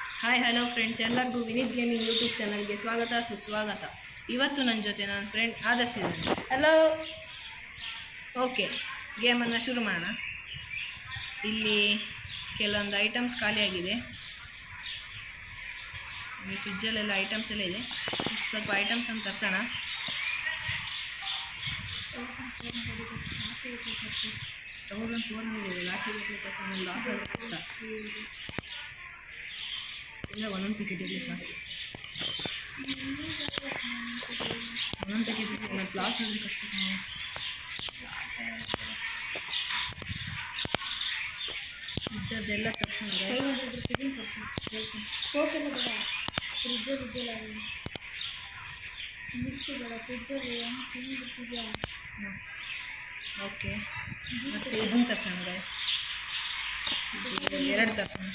Hi hello friends, ಎಲ್ಲರಿಗೂ Vineet gaming YouTube ಚಾನಲ್ಗೆ ಸ್ವಾಗತ ಸುಸ್ವಾಗತ. ಇವತ್ತು ನನ್ನ ಜೊತೆ ನನ್ನ ಫ್ರೆಂಡ್ ಆದರ್ಶ್ ಇದ್ದಾನೆ. ಹಲೋ. ಓಕೆ, ಗೇಮನ್ನು ಶುರು ಮಾಡೋಣ. ಇಲ್ಲಿ ಕೆಲವೊಂದು ಐಟಮ್ಸ್ ಖಾಲಿಯಾಗಿದೆ. ಫ್ರಿಜ್ಜಲ್ಲೆಲ್ಲ ಐಟಮ್ಸ್ ಎಲ್ಲ ಇದೆ. ಸ್ವಲ್ಪ ಐಟಮ್ಸ್ ಅಂತ ತರಿಸೋಣ. ಲಾಸ್ ಆದರೆ ಕಷ್ಟ. ಇಲ್ಲ, ಒಂದೊಂದು ಪ್ಯಾಕೆಟ್ ಇರಲಿ ಸಾಕು. ಒಂದೊಂದು ಪ್ಯಾಕೆಟ್ ಇರಲಿ, ಮತ್ತು ಲಾಸ್ ಆದರೆ ಕಷ್ಟ. ಇದ್ದದ್ದೆಲ್ಲ ತರ್ಸಂದ್ರೆ ಕೋಕೆಲ್ಲ ಬೇಡ, ಫ್ರಿಜ್ಜಲ್ಲಿ ಮಿಲ್ಕ್ ಬೇಡ, ಫ್ರಿಜ್ಜಲ್ಲಿ ತಿಂದಿರ್ತಿದ್ಯಾ. ಓಕೆ, ಮತ್ತು ಇದನ್ನು ತರ್ಸೋಣ. ಎರಡು ತರ್ಸೋಣ.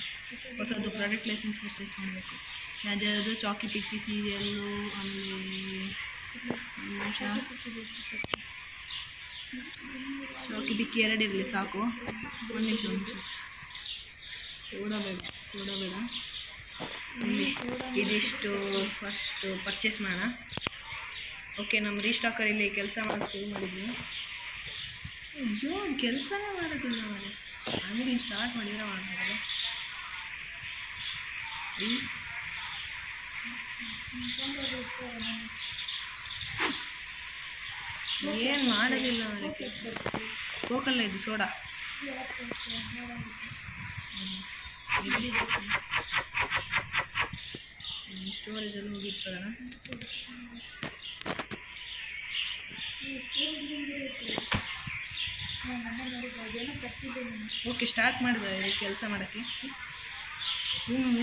ಹೊಸದು ಪ್ರಾಡಕ್ಟ್ ಲೈಸೆನ್ಸ್ ಪರ್ಚೇಸ್ ಮಾಡಬೇಕು. ಯಾವ್ದು ಚಾಕಿ ಪಿಕ್ಕಿ ಸೀರಿಯಲ್ಲು, ಆಮೇಲೆ ಚಾಕಿ ಪಿಕ್ಕಿ ಎರಡಿರಲಿ ಸಾಕು. ಒಂದು ನಿಮಿಷ. ಸೋಡಾ ಬೇಡ. ಇದಿಷ್ಟು ಫಸ್ಟು ಪರ್ಚೇಸ್ ಮಾಡೋಣ. ಓಕೆ, ನಮ್ಮ ರೀಸ್ಟಾಕರ್ ಇಲ್ಲಿ ಕೆಲಸ ಮಾಡೋಕ್ಕೆ ಶುರು ಮಾಡಿದ್ವಿ. ಅಯ್ಯೋ, ಕೆಲಸನೇ ಮಾಡೋದಿಲ್ಲ ಅವರೇ. ಅಂಗಡಿ ಸ್ಟಾರ್ಟ್ ಮಾಡಿದರೆ ಮಾಡ್ಬೋದಲ್ಲ. ಏನು ಮಾಡೋದಿಲ್ಲ ಅವರೇ ಕೆಲಸ. ಕೋಕಲ್ಲ ಇದು ಸೋಡಾ. ಸ್ಟೋರೇಜಲ್ಲಿ ಹೋಗಿರ್ತದಣ್ಣ. ಓಕೆ, ಸ್ಟಾರ್ಟ್ ಮಾಡಿದೆ ಕೆಲಸ ಮಾಡೋಕ್ಕೆ.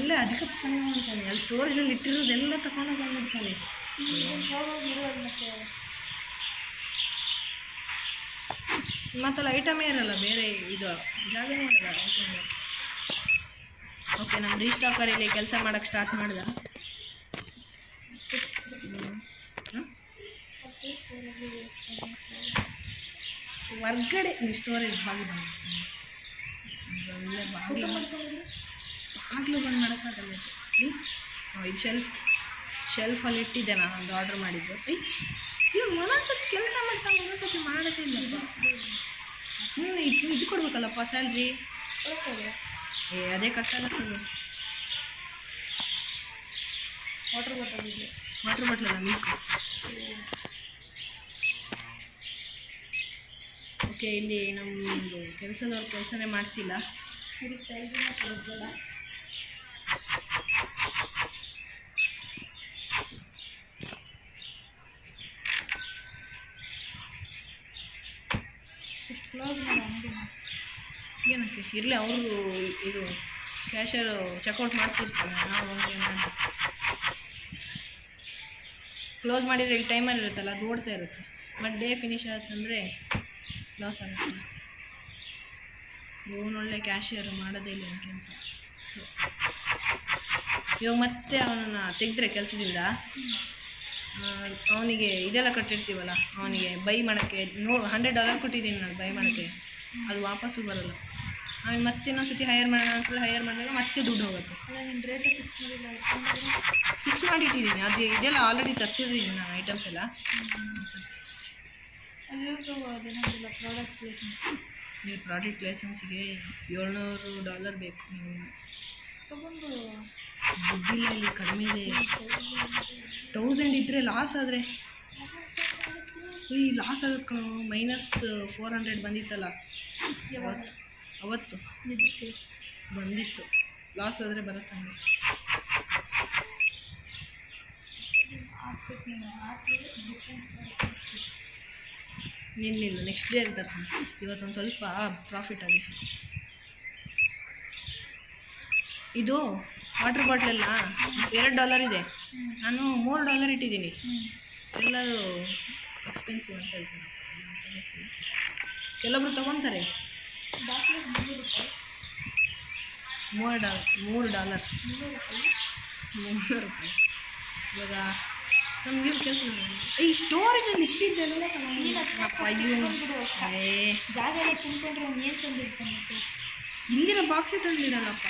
ಇಲ್ಲೇ ಅಧಿಕ ಪ್ರಸಂಗ ಮಾಡ್ತಾನೆ. ಅಲ್ಲಿ ಸ್ಟೋರೇಜಲ್ಲಿ ಇಟ್ಟಿರೋದೆಲ್ಲ ತಗೊಂಡು ಬಂದಿರ್ತಾನೆ. ಮತ್ತಲ್ಲ ಐಟಮೇ ಇರಲ್ಲ, ಬೇರೆ ಇದು ಜಾಗನೇ ಇರಲ್ಲ ಐಟಮ್. ಓಕೆ, ನಮ್ಮ ರೀಸ್ಟಾಕರ್ ಇಲ್ಲಿ ಕೆಲಸ ಮಾಡೋಕ್ಕೆ ಸ್ಟಾರ್ಟ್ ಮಾಡಿದ. ಹೊರ್ಗಡೆ ಸ್ಟೋರೇಜ್ ಬಾಗಿಲು ಬಂದು ಮಾಡೋಕ್ಕಾಗಲ್ಲ. ಇದು ಶೆಲ್ಫಲ್ಲಿ ಇಟ್ಟಿದ್ದೆ ನಾನು ಒಂದು ಆರ್ಡ್ರ್ ಮಾಡಿದ್ದು. ಇಲ್ಲ, ಒಂದೊಂದ್ಸತಿ ಕೆಲಸ ಮಾಡ್ತಾನೆ, ಒಂದೊಂದ್ಸತಿ ಮಾಡೋದೇ ಇಲ್ಲ. ಸುಮ್ಮನೆ ಇದು ಕೊಡ್ಬೇಕಲ್ಲಪ್ಪ ಸ್ಯಾಲ್ರಿ. ಅದೇ ಕಟ್ಟಾಗುತ್ತದೆ. Water ಬಾಟ್ಲಲ್ಲ, milk. ಓಕೆ, ಇಲ್ಲಿ ನಮ್ಮದು ಕೆಲಸದವ್ರು ಕೆಲಸನೇ ಮಾಡ್ತಿಲ್ಲ. ಸ್ಯಾಲ್ರಿನ ಕೊಡೋದಿಲ್ಲ. ಎಷ್ಟು ಕ್ಲೋಸ್ ಮಾಡೋ ಅಂಗಡಿನ? ಏನಕ್ಕೆ ಇರಲಿ, ಅವರು ಇದು ಕ್ಯಾಶರು ಚೆಕ್ಔಟ್ ಮಾಡ್ತಿರ್ತಾರೆ. ನಾವು ಹಂಗೆ ಮಾಡಿ ಕ್ಲೋಸ್ ಮಾಡಿದರೆ ಇಲ್ಲಿ ಟೈಮರ್ ಇರುತ್ತಲ್ಲ, ಅದು ಓಡ್ತಾ ಇರುತ್ತೆ. ಬಟ್ ಡೇ ಫಿನಿಶ್ ಆಗುತ್ತಂದರೆ ಲಾಸ್ ಆಗುತ್ತಲ್ಲ. ಇವನೊಳ್ಳೆ ಕ್ಯಾಶಿಯರ್ ಮಾಡೋದೇ ಇಲ್ಲ ಕೆಲಸ. ಇವಾಗ ಮತ್ತೆ ಅವನನ್ನು ತೆಗೆದ್ರೆ ಕೆಲಸದಿಂದ ಅವನಿಗೆ ಇದೆಲ್ಲ ಕಟ್ಟಿರ್ತೀವಲ್ಲ, ಅವನಿಗೆ ಬೈ ಮಾಡೋಕ್ಕೆ $100 ಕೊಟ್ಟಿದ್ದೀನಿ ನಾನು ಬೈ ಮಾಡೋಕ್ಕೆ. ಅದು ವಾಪಸ್ಸು ಬರೋಲ್ಲ. ಆಮೇಲೆ ಮತ್ತೆ ಇನ್ನೊಂದ್ಸತಿ ಹೈಯರ್ ಮಾಡೋಣ ಅನ್ಸಲ್ಲ, ಹೈಯರ್ ಮಾಡಿದಾಗ ಮತ್ತೆ ದುಡ್ಡು ಹೋಗುತ್ತೆ. ನೀನು ರೇಟ್ ಫಿಕ್ಸ್ ಮಾಡಿಲ್ಲ? ಫಿಕ್ಸ್ ಮಾಡಿಟ್ಟಿದ್ದೀನಿ. ಅದು ಇದೆಲ್ಲ ಆಲ್ರೆಡಿ ತರಿಸಿದ್ದೀನಿ ನಾನು ಐಟಮ್ಸ್ ಎಲ್ಲ. ಅದೇನಿಲ್ಲ ಪ್ರಾಡಕ್ಟ್ ಲೈಸೆನ್ಸ್. ನೀವು ಪ್ರಾಡಕ್ಟ್ ಲೈಸೆನ್ಸಿಗೆ $700 ಬೇಕು. ನೀವು ತಗೊಂಡು ದುಡ್ಡಿಲ್ಲ, ಇಲ್ಲಿ ಕಡಿಮೆ ಇದೆ. 1000 ಇದ್ದರೆ ಲಾಸ್ ಆದರೆ ಲಾಸ್ ಆಗುತ್ತೆ ಕಣೋ. -400 ಬಂದಿತ್ತಲ್ಲ ಅವತ್ತು ಬಂದಿತ್ತು. ಲಾಸ್ ಆದರೆ ಬರುತ್ತೆ ಹಂಗೆ. ನಿಲ್ಲ, ನೆಕ್ಸ್ಟ್ ಡೇ ತರ್ಸೋಣ. ಇವತ್ತೊಂದು ಸ್ವಲ್ಪ ಪ್ರಾಫಿಟ್ ಆಗಿ. ಇದು ವಾಟರ್ ಬಾಟ್ಲೆಲ್ಲ $2 ಇದೆ. ನಾನು $3 ಇಟ್ಟಿದ್ದೀನಿ. ಎಲ್ಲರೂ ಎಕ್ಸ್ಪೆನ್ಸಿವ್ ಅಂತ ಹೇಳ್ತಾರೆ. ಕೆಲವೊಬ್ರು ತೊಗೊತಾರೆ. $3 $300. ಇವಾಗ ನಮಗೆ ಕೆಲಸ ಈ ಸ್ಟೋರೇಜಲ್ಲಿ ಇಟ್ಟಿದ್ದೆಲ್ಲ ಜಾಗ ಎಲ್ಲ ತುಂಬಿಕೊಂಡ್ರೆ ಅವ್ನು ಏನು ತಂದಿರ್ತಾನೆ? ಇಲ್ಲಿರೋ ಬಾಕ್ಸೇ ತಂದಿಡಲ್ಲಪ್ಪ.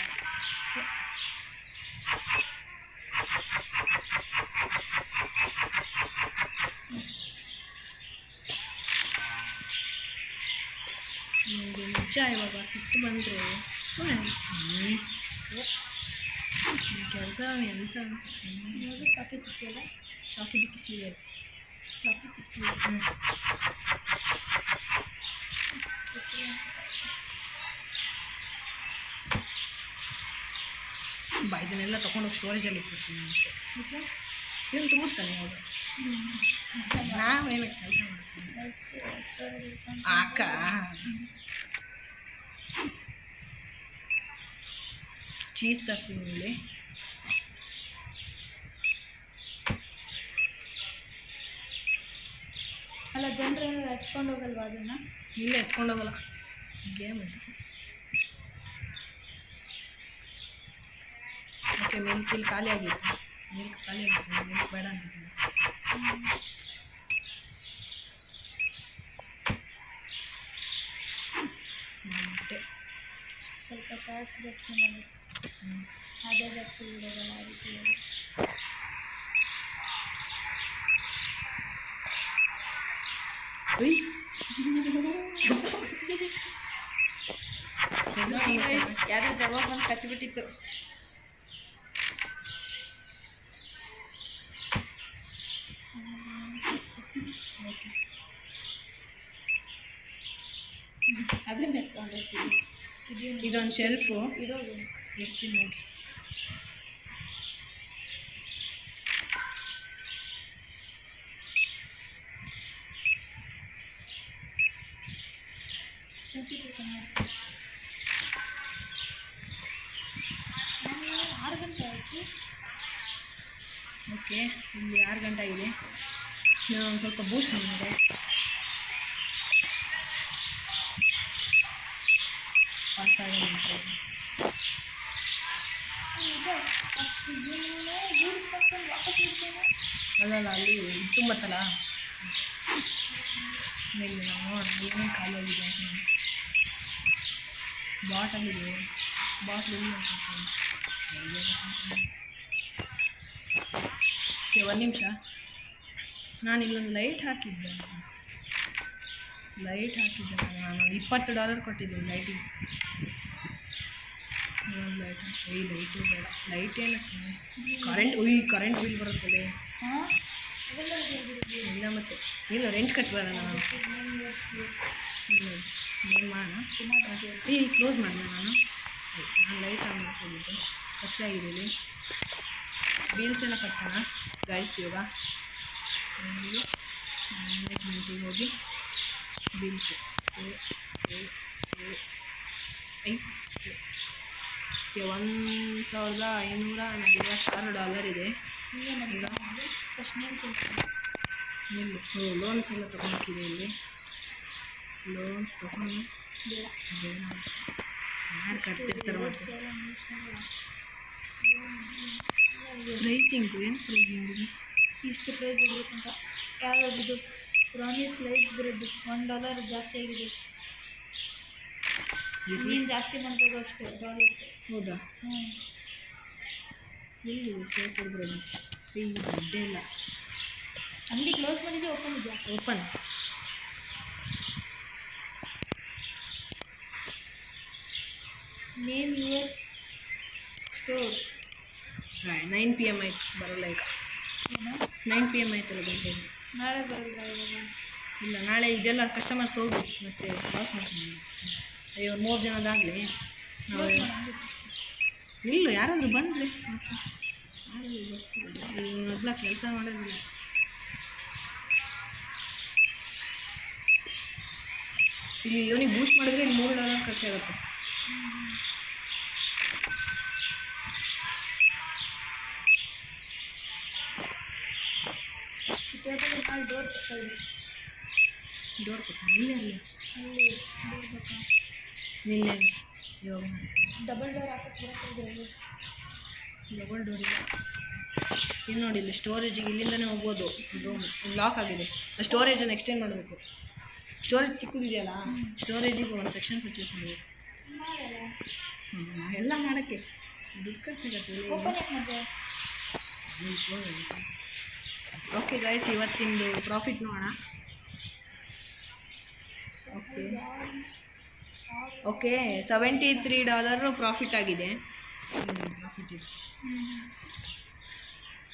ನಿಜ ಇವಾಗ ಸಿಟ್ಟು ಬಂದರೆ ಕೆಲಸ ಎಂತ ಅಂತ ಯಾವುದು ಚಾಕಿ ಚಿಕ್ಕಿ ಅಲ್ಲ ಚಾಕಿ ಬಿಕ್ಕಿ ಸೀರಿಯಲ್ ಚಾಕಿ ಚಿಕ್ಕಿ ಇದನ್ನೆಲ್ಲ ತೊಗೊಂಡೋಗಿ ಸ್ಟೋರೇಜಲ್ಲಿ ಇಟ್ಬಿಡ್ತೀನಿ ಅಷ್ಟೇ ಓಕೆ ಇದನ್ನು ತುಂಬಿಸ್ತಾನೆ ಯಾವಾಗ ನಾವೇನು ಕೆಲಸ ಮಾಡ್ತೀನಿ ಅಕ್ಕ ಚೀಸ್ ತರಿಸಿದ್ದೀನಿ ಇಲ್ಲಿ ಅಲ್ಲ ಜನರೇನು ಎತ್ಕೊಂಡು ಹೋಗಲ್ವಾ ಅದನ್ನು ಇಲ್ಲೇ ಎತ್ಕೊಂಡು ಹೋಗಲ್ಲ ಗೇಮ್ ಅಂತ ಮತ್ತು ಮಿಲ್ಕ್ ಇಲ್ಲಿ ಖಾಲಿ ಆಗಿತ್ತು ಮಿಲ್ಕ್ ಮಿಲ್ಕ್ ಬೇಡ ಅಂತಿದ್ದೀನಿ ಮೊಟ್ಟೆ ಸ್ವಲ್ಪ ಶಾರ್ಟ್ಸ್ ಜಾಸ್ತಿ ಮಾಡಿ ಅದೇ ಜಾಸ್ತಿ ಇಡೋದಲ್ಲ ಆ ರೀತಿ ಹೇಳಿ ಯಾರೋ ಜವಾಬ್ ಬಂದು ಕಚ್ಚಿಬಿಟ್ಟಿತ್ತು ಅದನ್ನ ಎತ್ಕೊಂಡು ಹೋಗ್ತೀವಿ ಇದೇನು ಇದೊಂದು ಶೆಲ್ಫು ಇಡೋದು ಇರ್ತೀನಿ ಹೋಗಿ ಸೆನ್ಸಿಟಿವ್ ಕಮ್ಮಿ 6 ಗಂಟೆ ಆಯಿತು ಓಕೆ ಇಲ್ಲಿ 6 ಗಂಟೆ ಆಗಿದೆ ನಾನು ಸ್ವಲ್ಪ ಬೂಸ್ಟ್ ಮಾಡಿದೆ ಫಾಸ್ಟ್ ಆಗಿ ಅಲ್ಲಲ್ಲ ಅಲ್ಲಿ ತುಂಬತ್ತಲ್ಲ ಇಲ್ಲಿ ನಾವು ನೋಡಿ ಏನೇ ಖಾಲಿ ಆಗಿದೆ ಅಂತ ಬಾಟಲಿದೆ ಬಾಟ್ಲು ಇಲ್ಲ ಓಕೆ ಒಂದು ನಿಮಿಷ ನಾನು ಇಲ್ಲೊಂದು ಲೈಟ್ ಹಾಕಿದ್ದೆ ನಾನು $20 ಕೊಟ್ಟಿದ್ದೀನಿ ಲೈಟಿಗೆ ಒಂದು ಲೈಟ್ ಲೈಟು ಬೇಡ ಲೈಟ್ ಏನಕ್ಕೆ ಸುಮ್ಮನೆ ಕರೆಂಟ್ ಬಿಲ್ ಬರುತ್ತದೆ ಹಾಂ ಅವೆಲ್ಲ ಇಲ್ಲ ಮತ್ತೆ ಇಲ್ಲ ರೆಂಟ್ ಕಟ್ಟಬೇಡ ನಾನು ಇಲ್ಲ ಏನು ಮಾಡೋಣ ಕ್ಲೋಸ್ ಮಾಡಿದೆ ನಾನು ಲೈಟ್ ಆನ್ ಮಾಡ್ಕೊಂಡಿದ್ದೆ ಕತ್ಲೆ ಆಗಿದೆ ಇಲ್ಲಿ ಬಿಲ್ಸ್ ಎಲ್ಲ ಕಟ್ಟೋಣ ಗೈಸ್ ಇವಾಗ ಮ್ಯಾನೇಜ್ಮೆಂಟಿಗೆ ಹೋಗಿ ಬಿಲ್ಸು $1,546 ಇದೆ ಈಗ ಫಸ್ಟ್ ನೇಮ್ ಚೇಂಜ್ ಲೋನ್ಸ್ ಎಲ್ಲ ತೊಗೊಂಡಿದೆ ಇಲ್ಲಿ ಲೋನ್ಸ್ ತೊಗೊಂಡು ಬೇಡ ಯಾರು ಕಟ್ತಿರ್ತಾರೆ ಮತ್ತೆ ಪ್ರೈಸಿಂಗು ಏನು ಪ್ರೈಸಿಂಗ್ ಇದೆ ಇಷ್ಟು ಪ್ರೈಸ್ ಇರಬೇಕಂತ ಯಾವ್ದು ಬ್ರೌನಿ ಸ್ಲೈಸ್ ಬ್ರೆಡ್ $1 ಜಾಸ್ತಿ ಆಗಿದೆ ಇನ್ನೇನು ಜಾಸ್ತಿ ಮಾಡ್ಬೋದು ಅಷ್ಟೇ ಡಾಲರ್ಸ್ ಹೌದಾ ಹ್ಞೂ ಎಲ್ಲಿದೆ ಸ್ಲೈಸ್ ಬ್ರೆಡ್ ಈ ಬಡ್ಡೆ ಇಲ್ಲ ಅಂಗಡಿ ಕ್ಲೋಸ್ ಮಾಡಿದ್ದೆ ಓಪನ್ ಇದೆಯಾ open name your store 9 PM ಆಯ್ತು ಬರೋಲ್ಲ ಈಗ ಏನೋ 9 PM ಆಯ್ತಲ್ಲ ಗಂಟೆ ನಾಳೆ ಬರಲ್ಲ ಇವಾಗ ಇಲ್ಲ ನಾಳೆ ಇದೆಲ್ಲ ಕಸ್ಟಮರ್ಸ್ ಹೋಗಿ ಮತ್ತೆ ಲಾಸ್ ಮಾಡ್ಕೊಂಡು ಅಯ್ಯೋ 3 ಜನದಾಗಲಿ ನಾವು ಕ್ಲೋಸ್ ಮಾಡಿ ಇಲ್ಲ ಯಾರಾದರೂ ಬಂದರೆ ಮತ್ತೆ ಯಾರಾದರೂ ಬರ್ತಾರೆ ಈ ಮೊದಲ ಕೆಲಸ ಮಾಡೋದಿಲ್ಲ ಇಲ್ಲಿ ಇವನಿಗೆ ಬೂಸ್ಟ್ ಮಾಡಿದ್ರೆ ಇಲ್ಲಿ $3 ಖರ್ಚಾಗುತ್ತೆ ನಾಳೆ ಡೋರ್ ತಗೊಳ್ಳಿ ಡೋರ್ ಕೊಡ್ತಾನೆ ಇಲ್ಲೇ ಅಲ್ಲಿ ಅಲ್ಲಿ ಡೋರ್ ಬೇಕಾ ನಿನ್ನೆ ಇವಾಗ ಡಬಲ್ ಡೋರ್ ಹಾಕಕ್ಕೆ ಬರೋದು ಡಬಲ್ ಡೋರ್ ಇಲ್ಲ ಇಲ್ಲಿ ನೋಡಿ ಇಲ್ಲಿ ಸ್ಟೋರೇಜಿಗೆ ಇಲ್ಲಿಂದನೇ ಹೋಗ್ಬೋದು ಇದು ಲಾಕ್ ಆಗಿದೆ ಸ್ಟೋರೇಜನ್ನು ಎಕ್ಸ್ಟೆಂಡ್ ಮಾಡಬೇಕು ಸ್ಟೋರೇಜ್ ಚಿಕ್ಕದಿದೆಯಲ್ಲ ಸ್ಟೋರೇಜಿಗೆ ಒಂದು ಸೆಕ್ಷನ್ ಪರ್ಚೇಸ್ ಮಾಡಬೇಕು ಎಲ್ಲ ಮಾಡೋಕ್ಕೆ ದುಡ್ಡು ಖರ್ಚಾಗತ್ತೆ ಓಪನ್ ಯಾಕೆ ಮಾಡಿದೆ ಓಕೆ ಗೈಸ್ ಇವತ್ತಿಂದು ಪ್ರಾಫಿಟ್ ನೋಡೋಣ ಓಕೆ ಓಕೆ $73 ಪ್ರಾಫಿಟ್ ಆಗಿದೆ. ಪ್ರಾಫಿಟ್ ಇದೆ.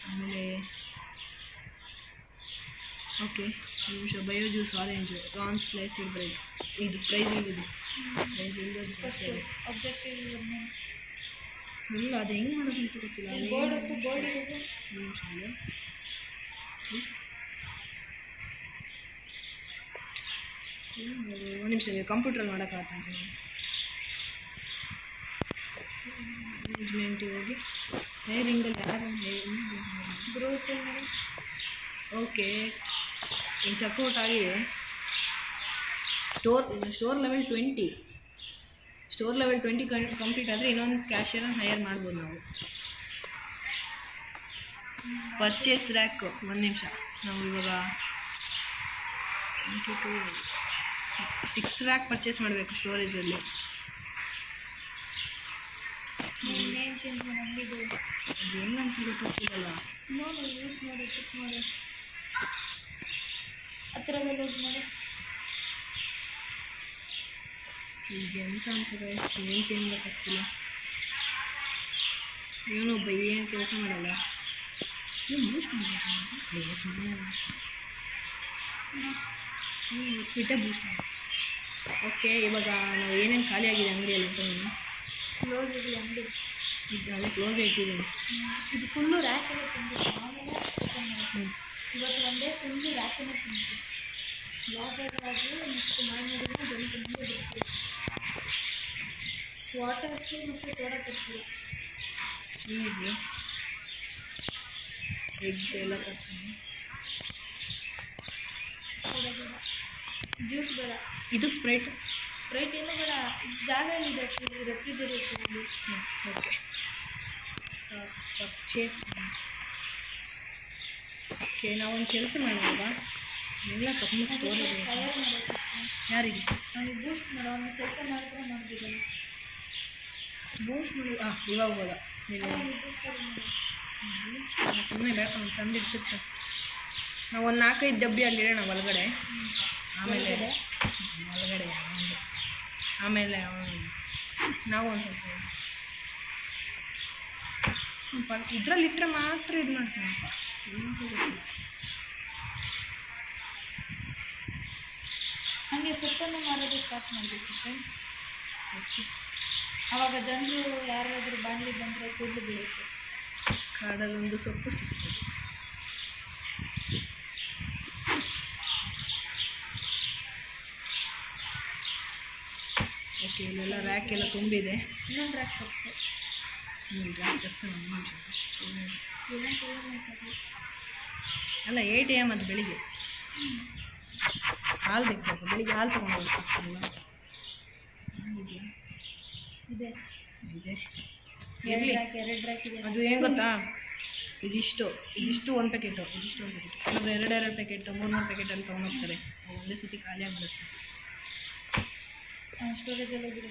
ಆಮೇಲೆ ಓಕೆ ನಿಮಿಷ bio juice orange prawn sliced bread ಇದು ಪ್ರೈಸ್ ಇಲ್ಲಿದೆ. ಪ್ರೈಸ್ ಇಲ್ಲ ಜಾಸ್ತಿ ಆಗಿದೆ. ಆಬ್ಜೆಕ್ಟಿವ್ ಇಲ್ಲ ಅದು ಹೆಂಗೆ ಮಾಡೋದು ಅಂತ ಗೊತ್ತಿಲ್ಲ. ಬೋರ್ಡ್ ಹೊತ್ತು ಬೋರ್ಡ್ ಇರೋದು ನಿಮಿಷ ಇದೆ. ಒಂದು ನಿಮಿಷ ಕಂಪ್ಯೂಟ್ರಲ್ಲಿ ಮಾಡೋಕ್ಕಾಗತ್ತ ಅಂತ ಮ್ಯಾನೇಜ್ಮೆಂಟಿಗೆ ಹೋಗಿ ಹೈರಿಂಗಲ್ಲಿ ಯಾರು ಗ್ರೋತ್ ಓಕೆ ಇನ್ನು ಚೆಕ್ಔಟ್ ಆಗಿದೆ. ಸ್ಟೋರ್ ಲೆವೆಲ್ 20 ಕಂಪ್ಲೀಟ್ ಆದರೆ ಇನ್ನೊಂದು ಕ್ಯಾಶಿಯರನ್ನು ಹೈಯರ್ ಮಾಡ್ಬೋದು ನಾವು. ಪರ್ಚೇಸ್ ರ್ಯಾಕ್ ಒಂದು ನಿಮಿಷ ನಾವು ಇವಾಗ 6 ರ್ಯಾಕ್ ಪರ್ಚೇಸ್ ಮಾಡಬೇಕು ಸ್ಟೋರೇಜಲ್ಲಿ. ನೇಮ್ ಚೇಂಜ್ ಮಾಡಿದ್ದು ಅದು ಹೆಂಗಂತ ಗೊತ್ತಾಗ್ತಿರಲ್ಲ. ನೋಡಿ ಯೂಸ್ ಮಾಡಿ ಚೆಕ್ ಮಾಡಿ ಹತ್ರದಲ್ಲಿ ಲೋಡ್ ಮಾಡಿ ಈಗ ಎಂತ ಅಂತಾರೆ ನೇಮ್ ಚೇಂಜ್ ಗೊತ್ತಾಗ್ತಿಲ್ಲ. ಇವನೊಬ್ಬ ಏನು ಕೆಲಸ ಮಾಡಲ್ಲ. ಏನು ಬೂಸ್ಟ್ ಮಾಡಬೇಕು ಸುಮ್ಮನೆ ಬಿಟ್ಟೆ ಬೂಸ್ಟ್ ಮಾಡಿ. ಓಕೆ ಇವಾಗ ನಾವು ಏನೇನು ಖಾಲಿ ಆಗಿದೆ ಅಂಗಡಿಯಲ್ಲಿ ಅಂತ ನಾನು ಕ್ಲೋಸ್ ಇದೆ ಅಂಗಡಿ. ಈಗ ಅದೇ ಕ್ಲೋಸೇ ಇಟ್ಟಿದ್ದೀನಿ. ಇದು ಫುಲ್ಲು ರ್ಯಾಕೆಲ್ಲ ತುಂಬಿತ್ತು. ಆಮೇಲೆ ಓಪನ್ ಮಾಡಿ ಇವತ್ತು ಒಂದೇ ಫುಲ್ಲು ರ್ಯಾಕೆಲ್ಲ ತುಂಬಿತ್ತು. ಲಾಸ್ ಆಗಿ ನೆಕ್ಸ್ಟ್ ಮಾಡಿದ್ರೆ ಜಲ್ದಿ ತುಂಬ ಬರ್ತದೆ. ವಾಟರ್ಸು ಮತ್ತು ಸೋಡಾ ತರಿಸ್ತೀವಿ. ಚೀಸ್ ಎಗ್ ಎಲ್ಲ ತರಿಸ್ತೀನಿ. ಸೋಡಾ ಬೇಡ, ಜ್ಯೂಸ್ ಬೇಡ, ಇದು ಸ್ಪ್ರೈಟ್ ಏನು ಬೇಡ. ಜಾಗ ಇದೆ ರೆಫ್ರಿಜರೇಟರ್. ಓಕೆ ಪರ್ಚೇಸ್ ಓಕೆ ನಾವೊಂದು ಕೆಲಸ ಮಾಡುವಾಗ ಎಲ್ಲ ತಗೊಂಡು ಸ್ಟೋರೇಜ್ ತಯಾರು ಮಾಡೋದು ಯಾರಿಗೆ ಅವ್ನಿಗೆ ಬೂಸ್ಟ್ ಮಾಡೋ ಅವ್ನು ಕೆಲಸ ಮಾಡಿದ್ರೆ ಮಾಡ್ಬೋದಲ್ಲ. ಬೂಸ್ಟ್ ಮಾಡಿ ಇವಾಗ ಹೋದ ಸುಮ್ಮನೆ ಬೇಕು ಅವ್ನು ತಂದಿಡ್ತಿರ್ತಾರೆ. ನಾವು ಒಂದು 4-5 ಡಬ್ಬಿ ಅಲ್ಲಿಡೋಣ ಒಳಗಡೆ. ಆಮೇಲೆ ಒಳಗಡೆ ಒಂದು ಆಮೇಲೆ ನಾವು ಒಂದು ಸ್ವಲ್ಪ ಇದರಲ್ಲಿ ಇಟ್ಟರೆ ಮಾತ್ರ ಇದು ಮಾಡ್ತೀನಪ್ಪ. ಏನಂತ ಗೊತ್ತಿಲ್ಲ. ಹಾಗೆ ಸೊಪ್ಪನ್ನು ಮಾರೋದು ಸ್ಟಾರ್ಟ್ ಮಾಡಬೇಕು ಫ್ರೆಂಡ್ಸ್. ಸೊಪ್ಪು ಆವಾಗ ಜನರು ಯಾರಾದರೂ ಬಾಣಲಿ ಬಂದರೆ ಕೂದಲು ಬೀಳುತ್ತೆ. ಕಾಡಲ್ಲೊಂದು ಸೊಪ್ಪು ಸಿಗ್ತದೆ. ಓಕೆ ಇಲ್ಲೆಲ್ಲ ರ್ಯಾಕ್ ಎಲ್ಲ ತುಂಬಿದೆ. ಇನ್ನೊಂದು ರ್ಯಾಕ್ ತರಿಸ್ಬೇಕು. ರ್ಯಾಕ್ ತರಿಸೋಣ ಒಂದು ನಿಮಿಷ ಫಸ್ಟ್. ಏನಂತ ಅಲ್ಲ 8 AM ಅದು ಬೆಳಿಗ್ಗೆ ಹಾಲು ಬೇಕು ಸ್ವಲ್ಪ. ಬೆಳಿಗ್ಗೆ ಹಾಲು ತೊಗೊಂಡು ಹೋಗ್ತಿರ್ತೀನಲ್ಲ. ಇದೆ ಇದೆ ಎರಡು ಇರಲಿ. ರ್ಯಾಕ್ ಇದೆ. ಅದು ಏನು ಗೊತ್ತಾ, ಇದಿಷ್ಟು 1 ಪ್ಯಾಕೆಟು, ಇದಿಷ್ಟು 1 ಪ್ಯಾಕೆಟ್. ಕೆಲವರು 2 ಪ್ಯಾಕೆಟು 3 ಪ್ಯಾಕೆಟ್ ಅಲ್ಲಿ ತೊಗೊಂಡೋಗ್ತಾರೆ. ಒಂದೇ ಸತಿ ಖಾಲಿ ಆಗಿಬಿಡುತ್ತೆ. ಸ್ಟೋರೇಜಲ್ಲಿ ಹೋಗಿದೆ.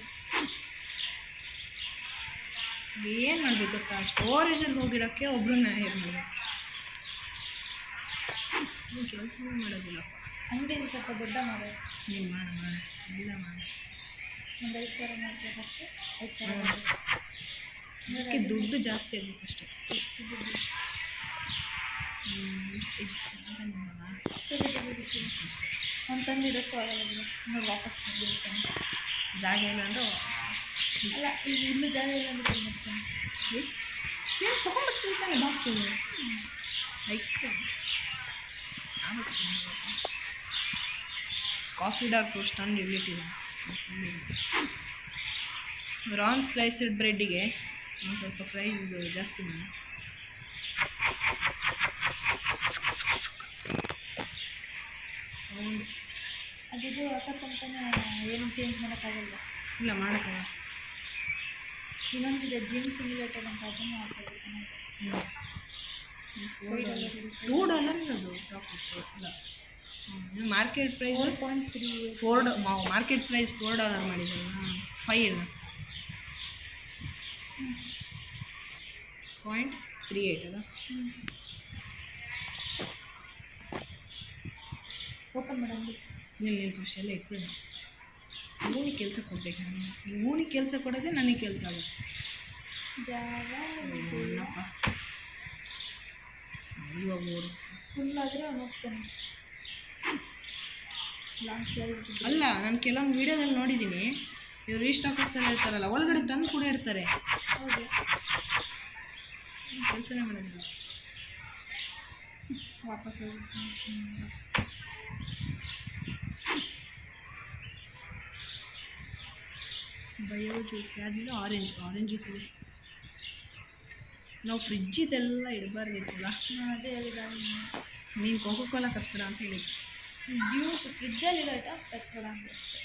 ಏನು ಮಾಡಬೇಕು ಗೊತ್ತಾ, ಸ್ಟೋರೇಜಲ್ಲಿ ಹೋಗಿರೋಕ್ಕೆ ಒಬ್ರನ್ನ ಹೇಗೆ ಮಾಡಬೇಕು. ನೀವು ಕೆಲಸನೂ ಮಾಡೋದಿಲ್ಲಪ್ಪ. ಅಂಗಡಿ ಸ್ವಲ್ಪ ದೊಡ್ಡ ಮಾಡೋದು. ನೀನು ಮಾಡು ಎಲ್ಲ ಮಾಡು. ಒಂದು 5,000 ಮಾಡ್ಬೇಕು ಅಷ್ಟೇ. 5,000 ಅದಕ್ಕೆ ದುಡ್ಡು ಜಾಸ್ತಿ ಆಗಬೇಕು ಅಷ್ಟೇ. ಎಷ್ಟು ದುಡ್ಡು ಇದು ಚೆನ್ನಾಗಿ ನೋಡೋಣ ಅಷ್ಟೇ. ಅವ್ನು ತಂದಿಡೋಕ್ಕೂ ಆಗಲ್ಲ ಬಿಡು. ಇನ್ನೂ ವಾಪಸ್ ತಂದಿರ್ತಾನೆ. ಜಾಗ ಇಲ್ಲ ಅಂದರೆ ಅಲ್ಲ ಈಗ ಇಲ್ಲೂ ಜಾಗ ಇಲ್ಲ ಅಂದರೆ ಏನು ಮಾಡ್ತಾನೆ. ಏನು ತೊಗೊಂಡ್ಬರ್ತಿರ್ತಾನೆ box. Like coffee dark roast ತಂದು ಇಲ್ಲಿಟ್ಟಿಲ್ಲ. ರಾನ್ ಸ್ಲೈಸ್ಡ್ ಬ್ರೆಡ್ಡಿಗೆ ಒಂದು ಸ್ವಲ್ಪ ಪ್ರೈಸ್ ಜಾಸ್ತಿ ಮಾಡಿ. ಸೌಂಡ್ ಅದಿದು ಹಾಕತ್ತಂತಾನೆ ಏನು ಚೇಂಜ್ ಮಾಡೋಕ್ಕಾಗಲ್ಲ. ಇಲ್ಲ ಮಾಡೋಕ್ಕಲ್ಲ. ಇನ್ನೊಂದಿದೆ ಜಿಮ್ ಸಿಮ್ಯುಲೇಟರ್ ಅಂತ, ಅದನ್ನು ಹಾಕೋದು ಚೆನ್ನಾಗಿ. $2 ಅದು ಪ್ರಾಫಿಟ್ ಇಲ್ಲ. ಮಾರ್ಕೆಟ್ ಪ್ರೈಸ್ 4.3 ಮಾರ್ಕೆಟ್ ಪ್ರೈಸ್ $4 ಮಾಡಿದ್ದಲ್ಲ. 5 ಇಲ್ಲ 0.38 ಅಲ್ಲ. ಓಪನ್ ಮಾಡಂడి. ನಿಲ್ಲಿ ಫಸ್ಟ್ ಎಲ್ಲ ಇಟ್ಬಿಡಿ. ಇವನಿಗೆ ಕೆಲಸ ಕೊಡ್ಬೇಕು ನಾನು. ಇವನಿಗೆ ಕೆಲಸ ಕೊಡೋದೇ ನನಗೆ ಕೆಲಸ ಆಗುತ್ತೆ. ಜಾಗ ಅಣ್ಣಪ್ಪ ಇವಾಗ ಓಡು. ಫುಲ್ ಆದರೆ ಅವ್ನು ಹೋಗ್ತಾನೆ. ಲಾಂಗ್ ಸ್ಲೈಸ್ ಅಲ್ಲ, ನಾನು ಕೆಲವೊಂದು ವೀಡಿಯೋದಲ್ಲಿ ನೋಡಿದ್ದೀನಿ, ಇವ್ರು ರೀಸ್ಟಾಕರ್ಸಲ್ಲಿ ಇರ್ತಾರಲ್ಲ, ಒಳಗಡೆ ತಂದು ಕೂಡ ಇಡ್ತಾರೆ, ಹೌದು. ಕೆಲಸನೇ ಮಾಡೋದಿಲ್ಲ. ವಾಪಸ್ ಹೋಗ್ಬಿಡ್ತಾನೆ. ಬಯೋ ಜ್ಯೂಸ್ ಯಾವುದಿಲ್ಲ, ಆರೆಂಜ್ ಜ್ಯೂಸ್ ಇದೆ. ನಾವು ಫ್ರಿಜ್ಜಿದೆಲ್ಲ ಇಡಬಾರ್ದಿತ್ತಲ್ಲ. ನಾನು ಅದೇ ಹೇಳಿದ, ನೀನು ಕೋಕೋ ಕೋಲಾ ತರಿಸ್ಬೇಡ ಅಂತ ಹೇಳಿದ್ದು. ಜ್ಯೂಸ್ ಫ್ರಿಜ್ಜಲ್ಲಿ ಇಡೋ ಐಟಮ್ಸ್ ತರಿಸ್ಬೇಡ ಅಂತ ಅಷ್ಟೇ.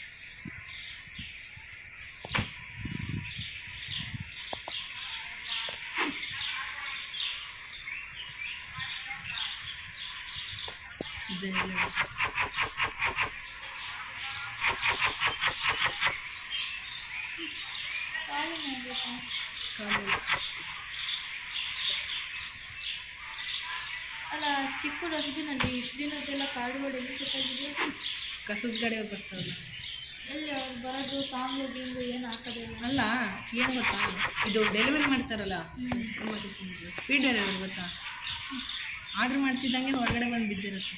ಇದೆಲ್ಲ ಖಾಲಿ ಮಾಡಬೇಕು. ಕಾಲು ಅಲ್ಲ, ಚಿಕ್ಕ ಡಸ್ಟ್ಬಿನಲ್ಲಿ ಇಷ್ಟು ದಿನದ್ದೆಲ್ಲ ಕಾರ್ಡ್ಬೋರ್ಡ್ ಎಲ್ಲಿ ಕೊಟ್ಟಾಗಿದೆ? ಕಸದ ಗಾಡಿ ಅವ್ರು ಬರ್ತಾರಲ್ಲ. ಎಲ್ಲಿ ಅವ್ರು ಬರೋದು ಸಾಂಗು ಗೀಂಗು ಏನು ಹಾಕೋದಿಲ್ಲ. ಅಲ್ಲ, ಏನು ಗೊತ್ತಾ, ಇದು ಡೆಲಿವರಿ ಮಾಡ್ತಾರಲ್ಲ, ಸ್ಪೀಡ್ ಡೆಲಿವರಿ ಗೊತ್ತಾ, ಆರ್ಡ್ರ್ ಮಾಡ್ತಿದ್ದಂಗೆ ಹೊರಗಡೆ ಬಂದು ಬಿದ್ದಿರುತ್ತೆ.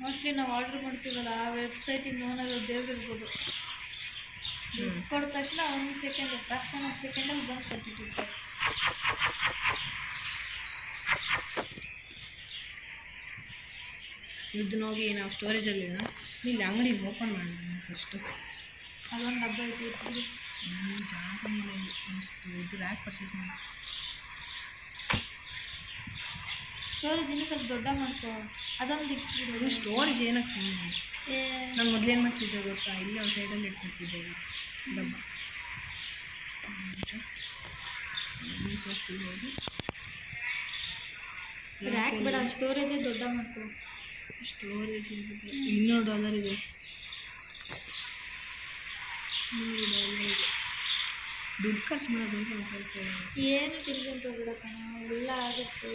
ಮೋಸ್ಟ್ಲಿ ನಾವು ಆರ್ಡ್ರ್ ಮಾಡ್ತೀವಲ್ಲ, ಆ ವೆಬ್ಸೈಟಿಂದ ಓನರ್ ದೇವ್ರು ಇರ್ಬೋದು. ಕೊಟ್ಟ ತಕ್ಷಣ 1 ಸೆಕೆಂಡ್, ಫ್ರಾಕ್ಷನ್ ಆಫ್ ಸೆಕೆಂಡಲ್ಲಿ ಬಂದು ಕೊಟ್ಟಿಟ್ಟಿರ್ತಾರೆ. ಇದನ್ನ ಹೋಗಿ ನಾವು ಸ್ಟೋರೇಜಲ್ಲಿ ನೀನು ಅಂಗಡಿ ಓಪನ್ ಮಾಡೋಣ ಫಸ್ಟು. ಅಲ್ಲೊಂದು ಡಬ್ಬ ಐತಿ ಇಟ್ಬಿಡಿ. ಜಾಗನೇ ಇಲ್ಲ ಇಲ್ಲಿ. ಇದು ರ್ಯಾಕ್ ಪರ್ಚೇಸ್ ಮಾಡಿ. ಸ್ಟೋರೇಜ್ ಇನ್ನೂ ಸ್ವಲ್ಪ ದೊಡ್ಡ ಮಾಡ್ಕೋ, ಅದೊಂದು ಇಟ್ಬಿಡು. ಸ್ಟೋರೇಜ್ ಏನಕ್ಕೆ ಸುಮ್ಮನೆ? ನಾನು ಮೊದಲೇನು ಮಾಡ್ತಿದ್ದೆ ಗೊತ್ತಾ, ಇಲ್ಲೇ ಒಂದು ಸೈಡಲ್ಲಿ ಇಟ್ಬಿಡ್ತಿದ್ದೆ ಡಬ್ಬ. ಫರ್ನಿಚರ್ಸ್ ಹೋಗಿ ರ್ಯಾಕ್ ಬೇಡ, ಸ್ಟೋರೇಜೇ ದೊಡ್ಡ ಮಾಡ್ಕೋ. ಸ್ಟೋರೇಜ್ $200 ಇದೆ. $100 ದುಡ್ಡು ಖರ್ಚು ಮಾಡೋದು ಅಂತ ಒಂದು ಸ್ವಲ್ಪ ಏನು ತಿನ್ಕೊಂತ ಬಿಡಕ್ಕಣ, ಎಲ್ಲ ಆಗುತ್ತೆ.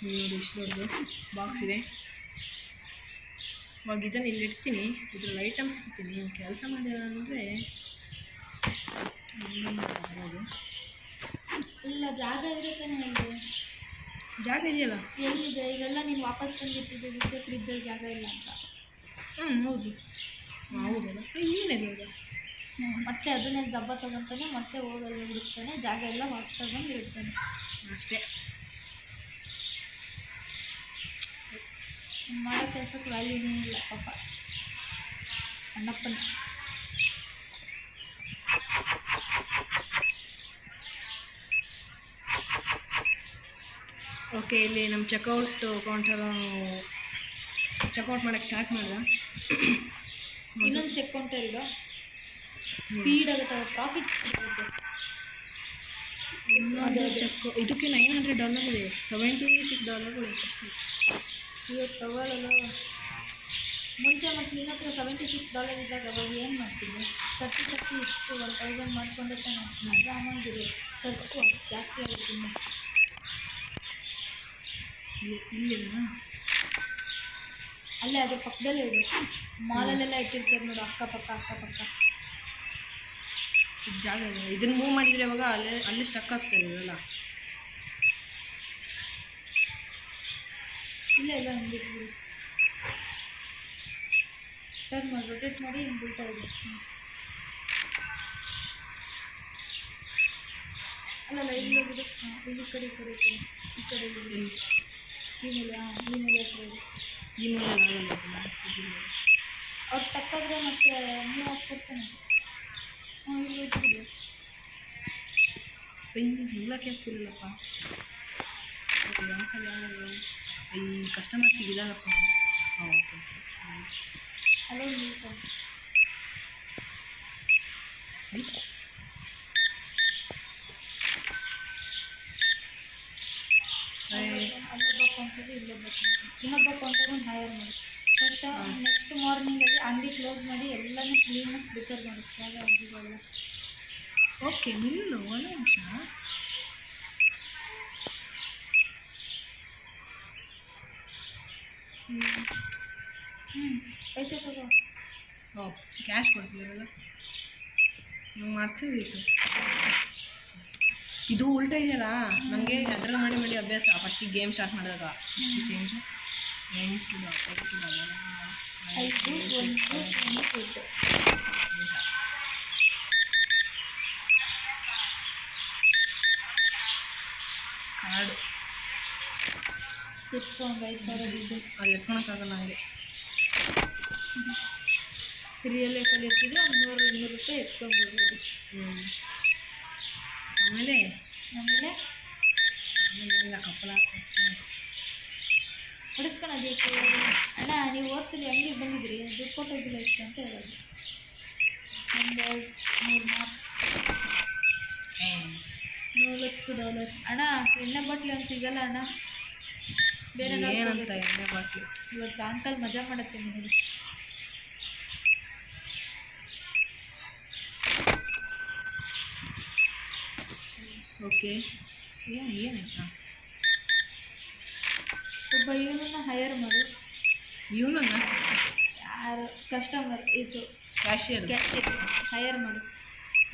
ನೋಡಿ, ಇಷ್ಟು ದೊಡ್ಡದು ಬಾಕ್ಸ್ ಇದೆ. ಇವಾಗ ಇದನ್ನು ಇಲ್ಲಿ ಇಡ್ತೀನಿ, ಇದ್ರಲ್ಲಿ ಐಟಮ್ಸ್ ಇಡ್ತೀನಿ. ಕೆಲಸ ಮಾಡಿಲ್ಲ ಅಂದರೆ ಇಲ್ಲ, ಜಾಗ ಇದ್ರೆ ತಾನೇ ಅಲ್ಲಿ. ಜಾಗ ಇದೆಯಲ್ಲ. ಎಲ್ಲಿದೆ? ಇದೆಲ್ಲ ನೀನು ವಾಪಸ್ ತಂದಿಟ್ಟಿದ್ದಕ್ಕೆ ಫ್ರಿಜ್ಜಲ್ಲಿ ಜಾಗ ಇಲ್ಲ ಅಂತ. ಹೌದು ಹೌದಲ್ಲ, ಏನಿದೆ ಅದು? ಮತ್ತೆ ಅದನ್ನೇ ದಬ್ಬ ತಗೊಂತಾನೆ, ಮತ್ತೆ ಹೋಗಲ್ಲ ಹುಡುಕ್ತಾನೆ, ಜಾಗ ಎಲ್ಲ ವಾಪಸ್ ತಗೊಂಡು ಇಡ್ತಾನೆ ಅಷ್ಟೇ. ಮಾಡೋ ಕೆಲಸಕ್ಕೆ ವ್ಯಾಲ್ಯೂನೇ ಇಲ್ಲ ಪಾಪ ಅಣ್ಣಪ್ಪನ. ಓಕೆ, ಇಲ್ಲಿ ನಮ್ಮ ಚೆಕ್ಔಟ್ ಕೌಂಟರ್ ಚೆಕ್ಔಟ್ ಮಾಡೋಕ್ಕೆ ಸ್ಟಾರ್ಟ್ ಮಾಡ್ದೆ. ಇನ್ನೊಂದು ಚೆಕ್ ಕೌಂಟರ್ ಇಡೋ, ಸ್ಪೀಡ್ ಆಗುತ್ತೆ, ಪ್ರಾಫಿಟ್ ಸಿಗುತ್ತೆ. ಇನ್ನೊಂದು ಚೆಕ್, ಇದಕ್ಕೆ $900 ಇದೆ, $76 ಅಷ್ಟೇ. ಇವತ್ತು ತಗೊಳ್ಳಲ್ಲ. ಮುಂಚೆ ಮತ್ತು ನಿನ್ನ ಹತ್ರ $76 ಇದ್ದಾಗ ಅವಾಗ ಏನು ಮಾಡ್ತಿದ್ದೆ? ತರ್ಸಿ ಇಷ್ಟು 1000 ಮಾಡಿಕೊಂಡೆ ತಾನೆ. ಆರಾಮಾಗಿದೆ, ತರಿಸ್ಕೊ, ಜಾಸ್ತಿ ಆಗುತ್ತೆ. ಇಲ್ಲಿಲ್ಲ, ಅಲ್ಲೇ ಅದ್ರ ಪಕ್ಕದಲ್ಲೇ ಇಡು. ಮಾಲಲ್ಲೆಲ್ಲ ಇಟ್ಟಿರ್ತಾರೆ ನೋಡು, ಅಕ್ಕಪಕ್ಕ. ಜಾಗ ಇಲ್ಲ. ಇದನ್ನು ಮೂವ್ ಮಾಡಿದರೆ ಇವಾಗ ಅಲ್ಲೇ ಸ್ಟಕ್ ಆಗ್ತಾರೆ ಇವರೆಲ್ಲ. ಇಲ್ಲ ಹಿಂಗೆ ಇಟ್ಬಿಡು. ಟರ್ನ್ ಮಾಡಿ, ರೊಟೇಟ್ ಮಾಡಿ, ಹಿಂಗೆ ಉಲ್ಟಾ ಇದೆ. ಅಲ್ಲಲ್ಲ, ಇಲ್ಲಿ ಹೋಗಿದ್ದು. ಇಲ್ಲಿ ಕಡೆ ಈ ಕಡೆ ಇಲ್ಲಿ ಈ ಮೂಲೆ ಹತ್ರ ಇದೆ. ಈ ಮೂಲೆ ಆಗಲ್ಲ. ಅವ್ರು ಸ್ಟಕ್ ಆದರೆ ಮತ್ತೆ ಮೂವ್ ಆಗ್ತಿರ್ತಾನೆ. ಇಲ್ಲಿ ಇಟ್ಬಿಡು. ಮೂಲಕ್ಕೆ ಆಗ್ತಿಲ್ಲಪ್ಪ. ಈ ಕಸ್ಟಮರ್ಸಿಗೆ ಇದಾಗತ್ಕೊಂಡು. ಓಕೆ ಅಲ್ಲೊಂದು ನಿಲ್ಕೊ. ಅಲ್ಲೊಬ್ಬ ಕೌಂಟರು, ಇಲ್ಲೊಬ್ಬ ಕೌಂಟರು, ಇನ್ನೊಬ್ಬ ಕೌಂಟರನ್ನು ಹೈಯರ್ ಮಾಡಿ. ಫಸ್ಟ್ ನೆಕ್ಸ್ಟ್ ಮಾರ್ನಿಂಗಲ್ಲಿ ಅಂಗಡಿ ಕ್ಲೋಸ್ ಮಾಡಿ ಎಲ್ಲನೂ ಕ್ಲೀನಾಗಿ ಪ್ರಿಪೇರ್ ಮಾಡುತ್ತೆ. ಜಾಗ ಅಡ್ಡಿಲ್ಲ. ಓಕೆ, ನಿಲ್ಲು ಒಂದು ನಿಮಿಷ. ಹ್ಞೂ ಪೈಸೆ ತಗೋ. ಓ ಕ್ಯಾಶ್ ಕೊಡ್ತಿದ್ದೀರಲ್ಲ, ನಂಗೆ ಮಾಡ್ತಿದ್ದಿತ್ತು. ಇದು ಉಲ್ಟಾ ಇದೆಯಲ್ಲ, ನನಗೆ ಅದ್ರಲ್ಲಿ ಮಾಡಿ ಮಾಡಿ ಅಭ್ಯಾಸ. ಫಸ್ಟಿಗೆ ಗೇಮ್ ಸ್ಟಾರ್ಟ್ ಮಾಡಿದಾಗ ಇಷ್ಟು ಚೇಂಜು $8 5 1 8 ಕಾರ್ಡು ಎತ್ಕೊಂಡು 5,000 ದುಡ್ಡು. ಅದು ಎತ್ಕೊಳಕ್ಕಾಗಲ್ಲ ನನಗೆ. ರಿಯಲ್ ಲೈಫಲ್ಲಿ ಇರ್ತಿದ್ರೆ ಒಂದು 100-200 ರೂಪಾಯಿ ಎತ್ಕೊಂಡ್ಬಿಡ್ಬೋದು. ಆಮೇಲೆ ಆಮೇಲೆ ಇಲ್ಲ ಕಪ್ಪಲ ಹೊಡಿಸ್ಕೊಳೋದಕ್ಕೆ. ಅಣ್ಣ ನೀವು ಓದ್ಸಲಿ ಅಂಗಡಿಗೆ ಬಂದಿದ್ರಿ, ದುಡ್ಡು ಕೊಟ್ಟೋಗಿಲ್ಲ ಎಷ್ಟು ಅಂತ ಹೇಳೋದು. $4 ಅಣ್ಣ ಎಣ್ಣೆ ಬಾಟ್ಲಿ ಒಂದು ಸಿಗಲ್ಲ ಅಣ್ಣ, ಬೇರೆ ಏನಂತ ಎಣ್ಣೆ ಬಾಟ್ಲಿ. ಇವತ್ತು ಅಂಕಲ್ ಮಜಾ ಮಾಡತ್ತೆ ನೋಡಿ. ಓಕೆ ಏನಾಯ್ತಾ? ಒಬ್ಬ ಇವನನ್ನ ಹೈಯರ್ ಮಾಡು. ಇವನನ್ನ ಯಾರು ಕಸ್ಟಮರ್ ಇದು ಕ್ಯಾಶಿಯರ್ ಹೈಯರ್ ಮಾಡು.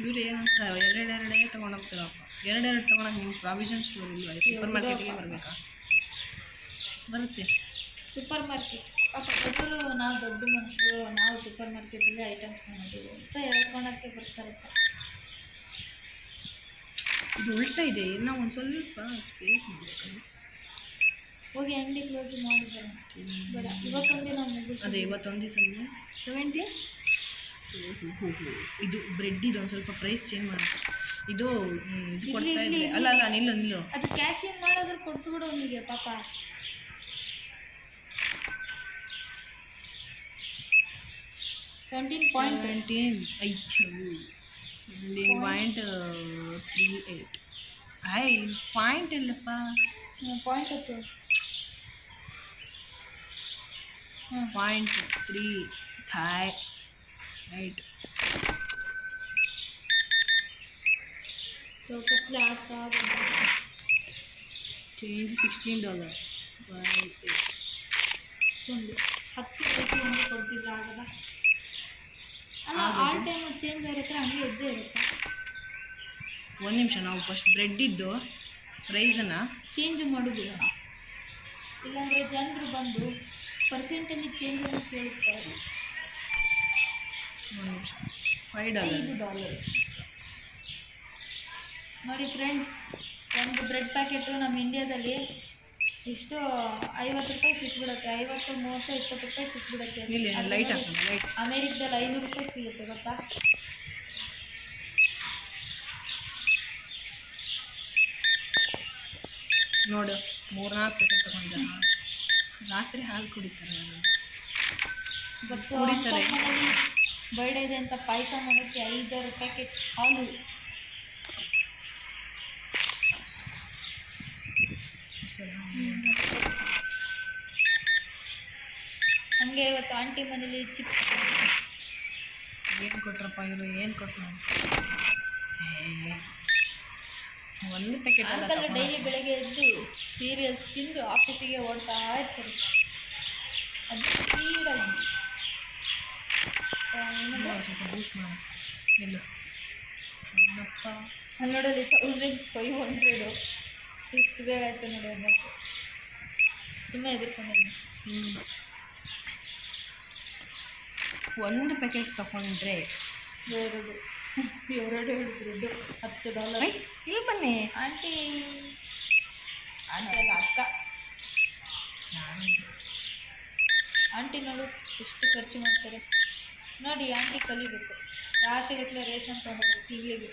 ಇವ್ರು ಏನಂತ ಎರಡೆರಡೇ ತೊಗೊಂಡೋಗ್ತಾರಪ್ಪ. ಎರಡೆರಡು ತೊಗೊಳಕ್ಕೆ ನಿಮ್ಮ ಪ್ರಾವಿಷನ್ ಸ್ಟೋರ್ ಇಲ್ವಾ? ಸೂಪರ್ ಮಾರ್ಕೆಟಿಗೆ ಬರಬೇಕಾ? ಬರುತ್ತೆ ಸೂಪರ್ ಮಾರ್ಕೆಟ್. ಪಾಪ ದೊಡ್ಡರು, ನಾವು ದೊಡ್ಡ ಮನುಷ್ಯರು, ನಾವು ಸೂಪರ್ ಮಾರ್ಕೆಟಲ್ಲಿ ಐಟಮ್ಸ್ ತೊಗೊಂಡಿದ್ದೀವಿ ಅಂತ ಹೇಳ್ಕೊಳಕ್ಕೆ ಬರ್ತಾರಪ್ಪ. ಇದು ಉಲ್ಟಾ ಇದೆ, ನಾವು ಒಂದು ಸ್ವಲ್ಪ ಸ್ಪೇಸ್ ಮಾಡಬೇಕಲ್ಲ. ಹೋಗಿ ಅಂಗಡಿ ಕ್ಲೋಸ್ ಮಾಡಿದ್ದಾರೆ ಬೇಡ, ಇವತ್ತೊಂದೇ ನಾವು ಮುಗಿಸ್. ಅದೇ ಇವತ್ತೊಂದು ದಿವಸ 70. ಇದು ಬ್ರೆಡ್ ಇದು ಒಂದು ಸ್ವಲ್ಪ ಪ್ರೈಸ್ ಚೇಂಜ್ ಮಾಡುತ್ತೆ. ಇದು ಕೊಡ್ತಾ ಇದ್ರೆ ಅಲ್ಲ ನಿಲ್ಲು ಅದು ಕ್ಯಾಶಿಂಗ್ ಮಾಡೋದ್ರೆ ಕೊಟ್ಬಿಡು ಅವನಿಗೆ ಪಾಪ. $17.38. ಪಾಯಿಂಟ್ ಇಲ್ಲಪ್ಪ, ಪಾಯಿಂಟ್ ಇತ್ತು. $0.38. ಕತ್ಲೆ ಆಗ್ತಾ ಚೇಂಜ್ $16. ಒಂದು 10 ಒಂದು ಕೊಡ್ತಿದ್ರು ಆಗಲ್ಲ. ಅಲ್ಲ ಆಲ್ ಟೈಮ್ ಚೇಂಜ್ ಅವ್ರ ಹತ್ರ ಹಂಗೆ ಇದ್ದೇ ಇರುತ್ತೆ. ಒಂದು ನಿಮಿಷ, ನಾವು ಫಸ್ಟ್ ಬ್ರೆಡ್ ಇದ್ದು ಪ್ರೈಸನ್ನು ಚೇಂಜ್ ಮಾಡಿಬಿಡೋಣ, ಇಲ್ಲಾಂದರೆ ಜನರು ಬಂದು ಪರ್ಸೆಂಟಲ್ಲಿ ಚೇಂಜನ್ನು ಕೇಳುತ್ತಾರೆ. ಒಂದು ನಿಮಿಷ, $5 ನೋಡಿ ಫ್ರೆಂಡ್ಸ್, ಒಂದು ಬ್ರೆಡ್ ಪ್ಯಾಕೆಟು ನಮ್ಮ ಇಂಡಿಯಾದಲ್ಲಿ ಇಷ್ಟು 50 ರೂಪಾಯಿಗೆ ಸಿಕ್ಬಿಡುತ್ತೆ. 50, 30, 20 ರೂಪಾಯಿಗೆ ಸಿಕ್ಬಿಡುತ್ತೆ. ಲೈಟ್ ಹಾಕೋಣ, ಲೈಟ್. ಅಮೇರಿಕದಲ್ಲಿ 500 ರೂಪಾಯಿಗೆ ಸಿಗುತ್ತೆ ಗೊತ್ತಾ? ನೋಡು 3-4 ಪ್ಯಾಕೆಟ್ ತೊಗೊಂಡಿದ್ದ. ರಾತ್ರಿ ಹಾಲು ಕುಡಿತಾರೆ, ಇವತ್ತು ಮನೇಲಿ ಬರ್ಡೇ ಇದೆ ಅಂತ ಪಾಯಸ ಮಾಡೋಕ್ಕೆ 5 ಪ್ಯಾಕೆಟ್ ಹಾಲು. ಹಂಗೆ ಇವತ್ತು ಆಂಟಿ ಮನೇಲಿ ಚಿಪ್ಸ್. ಏನು ಕೊಟ್ರಪ್ಪ ಇವರು, ಏನು ಕೊಟ್ಟರು? ಒಂದು ಪ್ಯಾಕೆಟ್ ಅಂಕಲ್ ಡೈಲಿ ಬೆಳಗ್ಗೆ ಎದ್ದು ಸೀರಿಯಲ್ಸ್ ತಿಂದು ಆಫೀಸಿಗೆ ಓಡ್ತಾ ಇರ್ತಾರೆ. ಅದು ಸ್ಪೀಡಾಗಿ ಸ್ವಲ್ಪ ಬೂಸ್ಟ್ ಮಾಡಿ ಇಲ್ಲ ಅಪ್ಪ. ಅಲ್ಲಿ ನೋಡಲಿ 1500 ಇಷ್ಟು ಬೇಗ ಆಯ್ತು ನೋಡಿ. ಅನ್ಬೇಕು ಸುಮ್ಮನೆ ಎದುರ್ಕೊಂಡಿದ್ದೀನಿ. ಒಂದು ಪ್ಯಾಕೆಟ್ ತಗೊಂಡ್ರೆ ಎರಡು $10. ಇಲ್ಲಿ ಬನ್ನಿ ಆಂಟಿ ಅಲ್ಲ ಅಕ್ಕ. ಆಂಟಿ ನೋಡು ಎಷ್ಟು ಖರ್ಚು ಮಾಡ್ತಾರೆ ನೋಡಿ. ಆಂಟಿ ಕಲಿಬೇಕು. ರಾಶಿಗಟ್ಟಲೆ ರೇಷನ್ ತೊಗೊಂಡು ತಿಂಗಳಿಗೆ.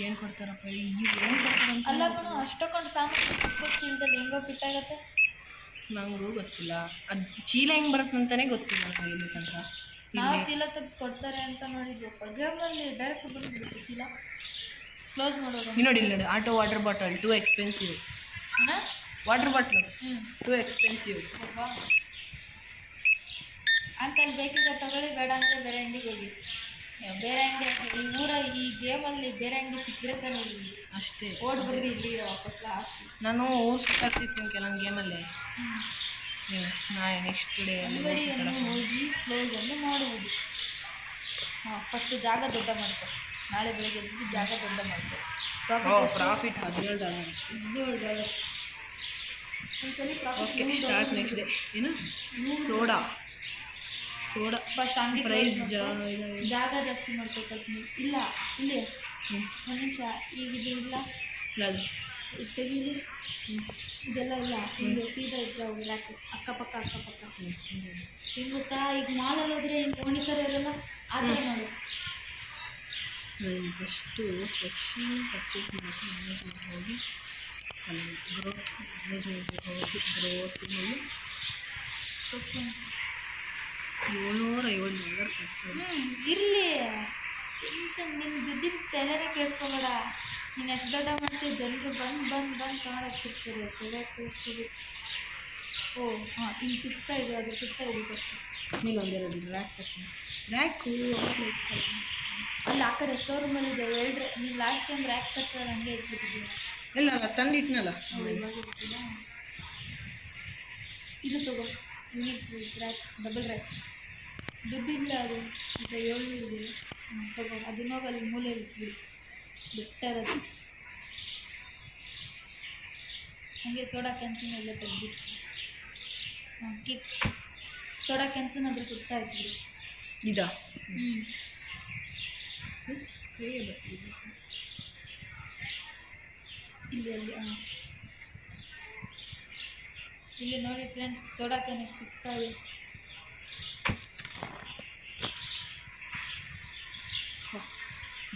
ಏನು ಕೊಡ್ತಾರಪ್ಪ, ಈಗ ಏನು ಕೊಡ್ತಾರೆ ಅಲ್ಲ ಅಷ್ಟೊಂದು ಸಾಮಾನು ಚೀಲದಲ್ಲಿ ಹೆಂಗೋ ಫಿಟ್ ಆಗುತ್ತೆ. ನನಗೂ ಗೊತ್ತಿಲ್ಲ, ಅದು ಚೀಲ ಹೆಂಗೆ ಬರುತ್ತೆ ಅಂತಲೇ ಗೊತ್ತಿಲ್ಲ ನನಗೆ ಇಲ್ಲಿ ತನಕ. ನಾವು ಚೀಲ ತೆಗೆದು ಕೊಡ್ತಾರೆ ಅಂತ ನೋಡಿದ್ವಪ್ಪ. ಗೇಮ್ನಲ್ಲಿ ಡೈರೆಕ್ಟ್ ಬಂದುಬಿಡುತ್ತೆ ಚೀಲ. ಕ್ಲೋಸ್ ಮಾಡೋದು. ನೋಡಿ ಇಲ್ಲಿ ನೋಡಿ, auto water bottle two expensive. Water bottle two expensive. Uncle ಬೇಕಿದ್ರೆ ತಗೊಳ್ಳಿ, ಬೇಡ ಅಂದರೆ ಬೇರೆ ಅಂಗಡಿಗೆ ಹೋಗಿ. ಬೇರೆ ಅಂಗಡಿ ಈ ಗೇಮಲ್ಲಿ ಬೇರೆ ಅಂಗಡಿ ಸಿಕ್ಕರೆ ತಾನೇ ಅಷ್ಟೇ. ಓಡ್ಬಿಡ್ರಿ ಇಲ್ಲಿ ವಾಪಸ್ ಲಾಸ್ಟ್. ನಾನು ಊರು ಸುತ್ತಾಡ್ತಿರ್ತೀನಿ ಕೆಲವೊಂದು ಗೇಮಲ್ಲಿ. ನೀವು ನಾಳೆ ನೆಕ್ಸ್ಟ್ ಡೇ ಅಲ್ಲಿ ಅಂಗಡಿಯನ್ನು ಹೋಗಿ ಕ್ಲೋಸನ್ನು ಮಾಡುವುದು. ಹಾಂ, ಫಸ್ಟು ಜಾಗ ದೊಡ್ಡ ಮಾಡ್ಕೊ. ನಾಳೆ ಬೆಳಗ್ಗೆ ಎದ್ದು ಜಾಗ ದೊಡ್ಡ ಮಾಡ್ಕೊ. ಪ್ರಾಫಿಟ್ $17 ಅಷ್ಟೇ. $17. ಒಂದ್ಸಲಿ okay, profit start next day. ಏನು ಸೋಡಾ ಫಸ್ಟ್ ಅಂಗಡಿ ಪ್ರೈಸ್ ಜಾಗ ಜಾಸ್ತಿ ಮಾಡ್ಕೊ ಸ್ವಲ್ಪ ನೀವು. ಇಲ್ಲ ಇಲ್ಲಿ ಹ್ಞೂ ಒಂದು ನಿಮಿಷ, ಈಗ ಇದು ಇಲ್ಲ ಅದು ಇದು ತೆಗೀಲಿ, ಇದೆಲ್ಲ ಇಲ್ಲ. ಹಿಂಗೆ ಸೀದಾ ಇದ್ರೆ ಅವ್ರು ರ್ಯಾಕ್ ಅಕ್ಕಪಕ್ಕ ಹ್ಞೂ ಹಿಂಗೆ ಗೊತ್ತಾ. ಈಗ ಮಾಲಲ್ಲಿ ಹೋದ್ರೆ ಹಿಂಗೆ ಓಣಿತಾರೆ ಇರಲ್ಲ, ಆ ಥರ ಮಾಡು. ಫಸ್ಟು ಸೆಕ್ಷನ್ ಪರ್ಚೇಸ್ ಮಾಡಿ ಮ್ಯಾನೇಜ್ಮೆಂಟ್ ಹೋಗಿ ಗ್ರೋತ್ ಮ್ಯಾನೇಜ್ಮೆಂಟ್ಗೆ ಹೋಗಿ ಗ್ರೋತ್ನಲ್ಲಿ $750 ಖರ್ಚು. ಇರಲಿ, ಟೆನ್ಷನ್. ನಿನ್ನ ದುಡ್ಡಿನ ತಲೆನೇ ಕೇಳಿಸ್ಕೊಬೇಡ. ನೀನು ಎಷ್ಟು ದೊಡ್ಡ ಮಾಡ್ತೀವಿ, ಜನರು ಬಂದು ಕಾಣಕ್ಕಿರ್ತಾರೆ, ತಲೆ ಕೇಳಿಸ್ಕೋಬೇಕು. ಓ ಹಾಂ, ಹಿಂಗೆ ಸುತ್ತ ಇದೆ, ಅದ್ರ ಸುತ್ತ ಇದೆ ಫಸ್ಟ್. ಇಲ್ಲ ಒಂದೆರಡು ರ್ಯಾಕ್ ತರ್ಸಿ. ರ್ಯಾಕು ಅಲ್ಲಿ ಆ ಕಡೆ ಸ್ಟೋರೂಮಲ್ಲಿ ಇದೆ. ನೀನು ಲಾಸ್ಟ್ ಟೈಮ್ ರ್ಯಾಕ್ ತರ್ಸೋದು ಹಂಗೆ ಇಟ್ಬಿಟ್ಟಿದ್ದೀಯ. ಇಲ್ಲ ತಂದಿಟ್ನಲ್ಲ. ಇವಾಗ ಇರ್ತಿಲ್ಲ. ಇದು ತಗೋ, ಯೂನಿಟ್ ರ್ಯಾಕ್, ಡಬಲ್ ರ್ಯಾಕ್. ದುಡ್ಡಿಲ್ಲ, ಅದು ಈಗ 700 ಇದೆ. ತಗೋ, ಅದನ್ನ ಹೋಗಿ ಅಲ್ಲಿ ಮೂಲೆಯಲ್ಲಿ ಇಟ್ಬಿಡು, ಬೆಟ್ಟ ಇರೋದು. ಹಾಗೆ ಸೋಡಾ ಕ್ಯಾನ್ಸನ್ ಎಲ್ಲ ತೆಗೆದಿಟ್ಟು ಕಿಕ್ ಸೋಡಾ ಕ್ಯಾನ್ಸನ್ ಅದ್ರ ಸುತ್ತ ಇಟ್ಬಿಡು. ಇದಾ ಕೈಯೇ ಬರ್ತಿದೆ ಇಲ್ಲಿ ಅಲ್ಲಿ. ಹಾಂ, ಇಲ್ಲಿ ನೋಡಿ ಫ್ರೆಂಡ್ಸ್, ಸೋಡಾ ಕ್ಯಾನ್ ಎಷ್ಟು ಸುತ್ತ ಇದೆ.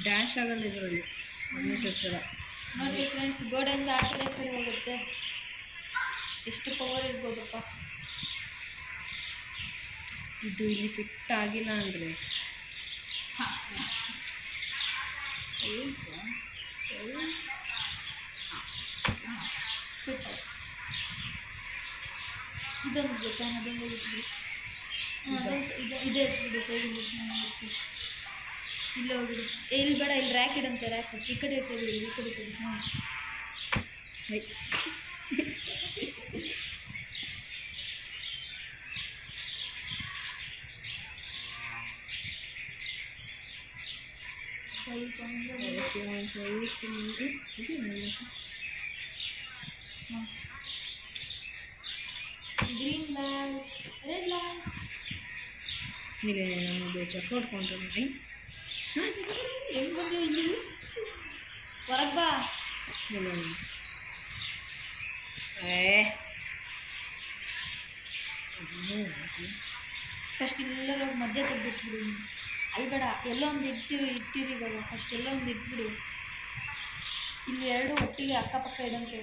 ಡ್ಯಾಶ್ ಆಗಲ್ಲ ಇದರಲ್ಲಿ ಅನ್ನೆಸೆಸರಿ. ನೋಡಿ ಫ್ರೆಂಡ್ಸ್, ಗೋಡೆಯಿಂದ ಆ ಕಡೆ ಹೋಗುತ್ತೆ. ಎಷ್ಟು ಪವರ್ ಇರ್ಬೋದಪ್ಪ. ಇದು ಇಲ್ಲಿ ಫಿಟ್ ಆಗಿಲ್ಲ ಅಂದರೆ ಇದೊಂದು ಬೇಕಾ, ಅದೊಂದು ಇಟ್ಬಿಡಿ. ಇದೇ ಇಟ್ಬಿಡಿ, ಸೈಡಿಂದ ಇಲ್ಲೇ ಹೋಗ್ಬಿಡಿ. ಇಲ್ಲಿ ಬೇಡ, ಇಲ್ಲಿ ರ್ಯಾಕ್ ಇಡಂತೆ. ರ್ಯಾಕ್ ಈ ಕಡೆ ಸೈಡ್, ಈ ಕಡೆ ಸೈಡ್. ಹಾಂ, ಗ್ರೀನ್ ಲೈಟ್, ರೆಡ್ ಲೈಟ್. ಇಲ್ಲಿ ನಮ್ಮದು ಚೆಕ್ಔಟ್ ಕೌಂಟರ್. ಹೆಂಗೆ ಬಂದೀವಿ ಇಲ್ಲಿ? ಹೊರಗೆ ಬಾ. ಇಲ್ಲ ಫಸ್ಟ್ ಇಲ್ಲೆಲ್ಲರೂ ಹೋಗಿ ಮಧ್ಯೆ ತೆಗೆದಿಟ್ಬಿಡು. ಅಲ್ಲಿ ಬೇಡ, ಎಲ್ಲೋ ಒಂದು ಇಟ್ಟಿರಿ ಇವಾಗ. ಫಸ್ಟ್ ಎಲ್ಲೋ ಒಂದು ಇಟ್ಬಿಡು. ಇಲ್ಲಿ ಎರಡು ಒಟ್ಟಿಗೆ ಅಕ್ಕಪಕ್ಕ ಇಡಂತೆ.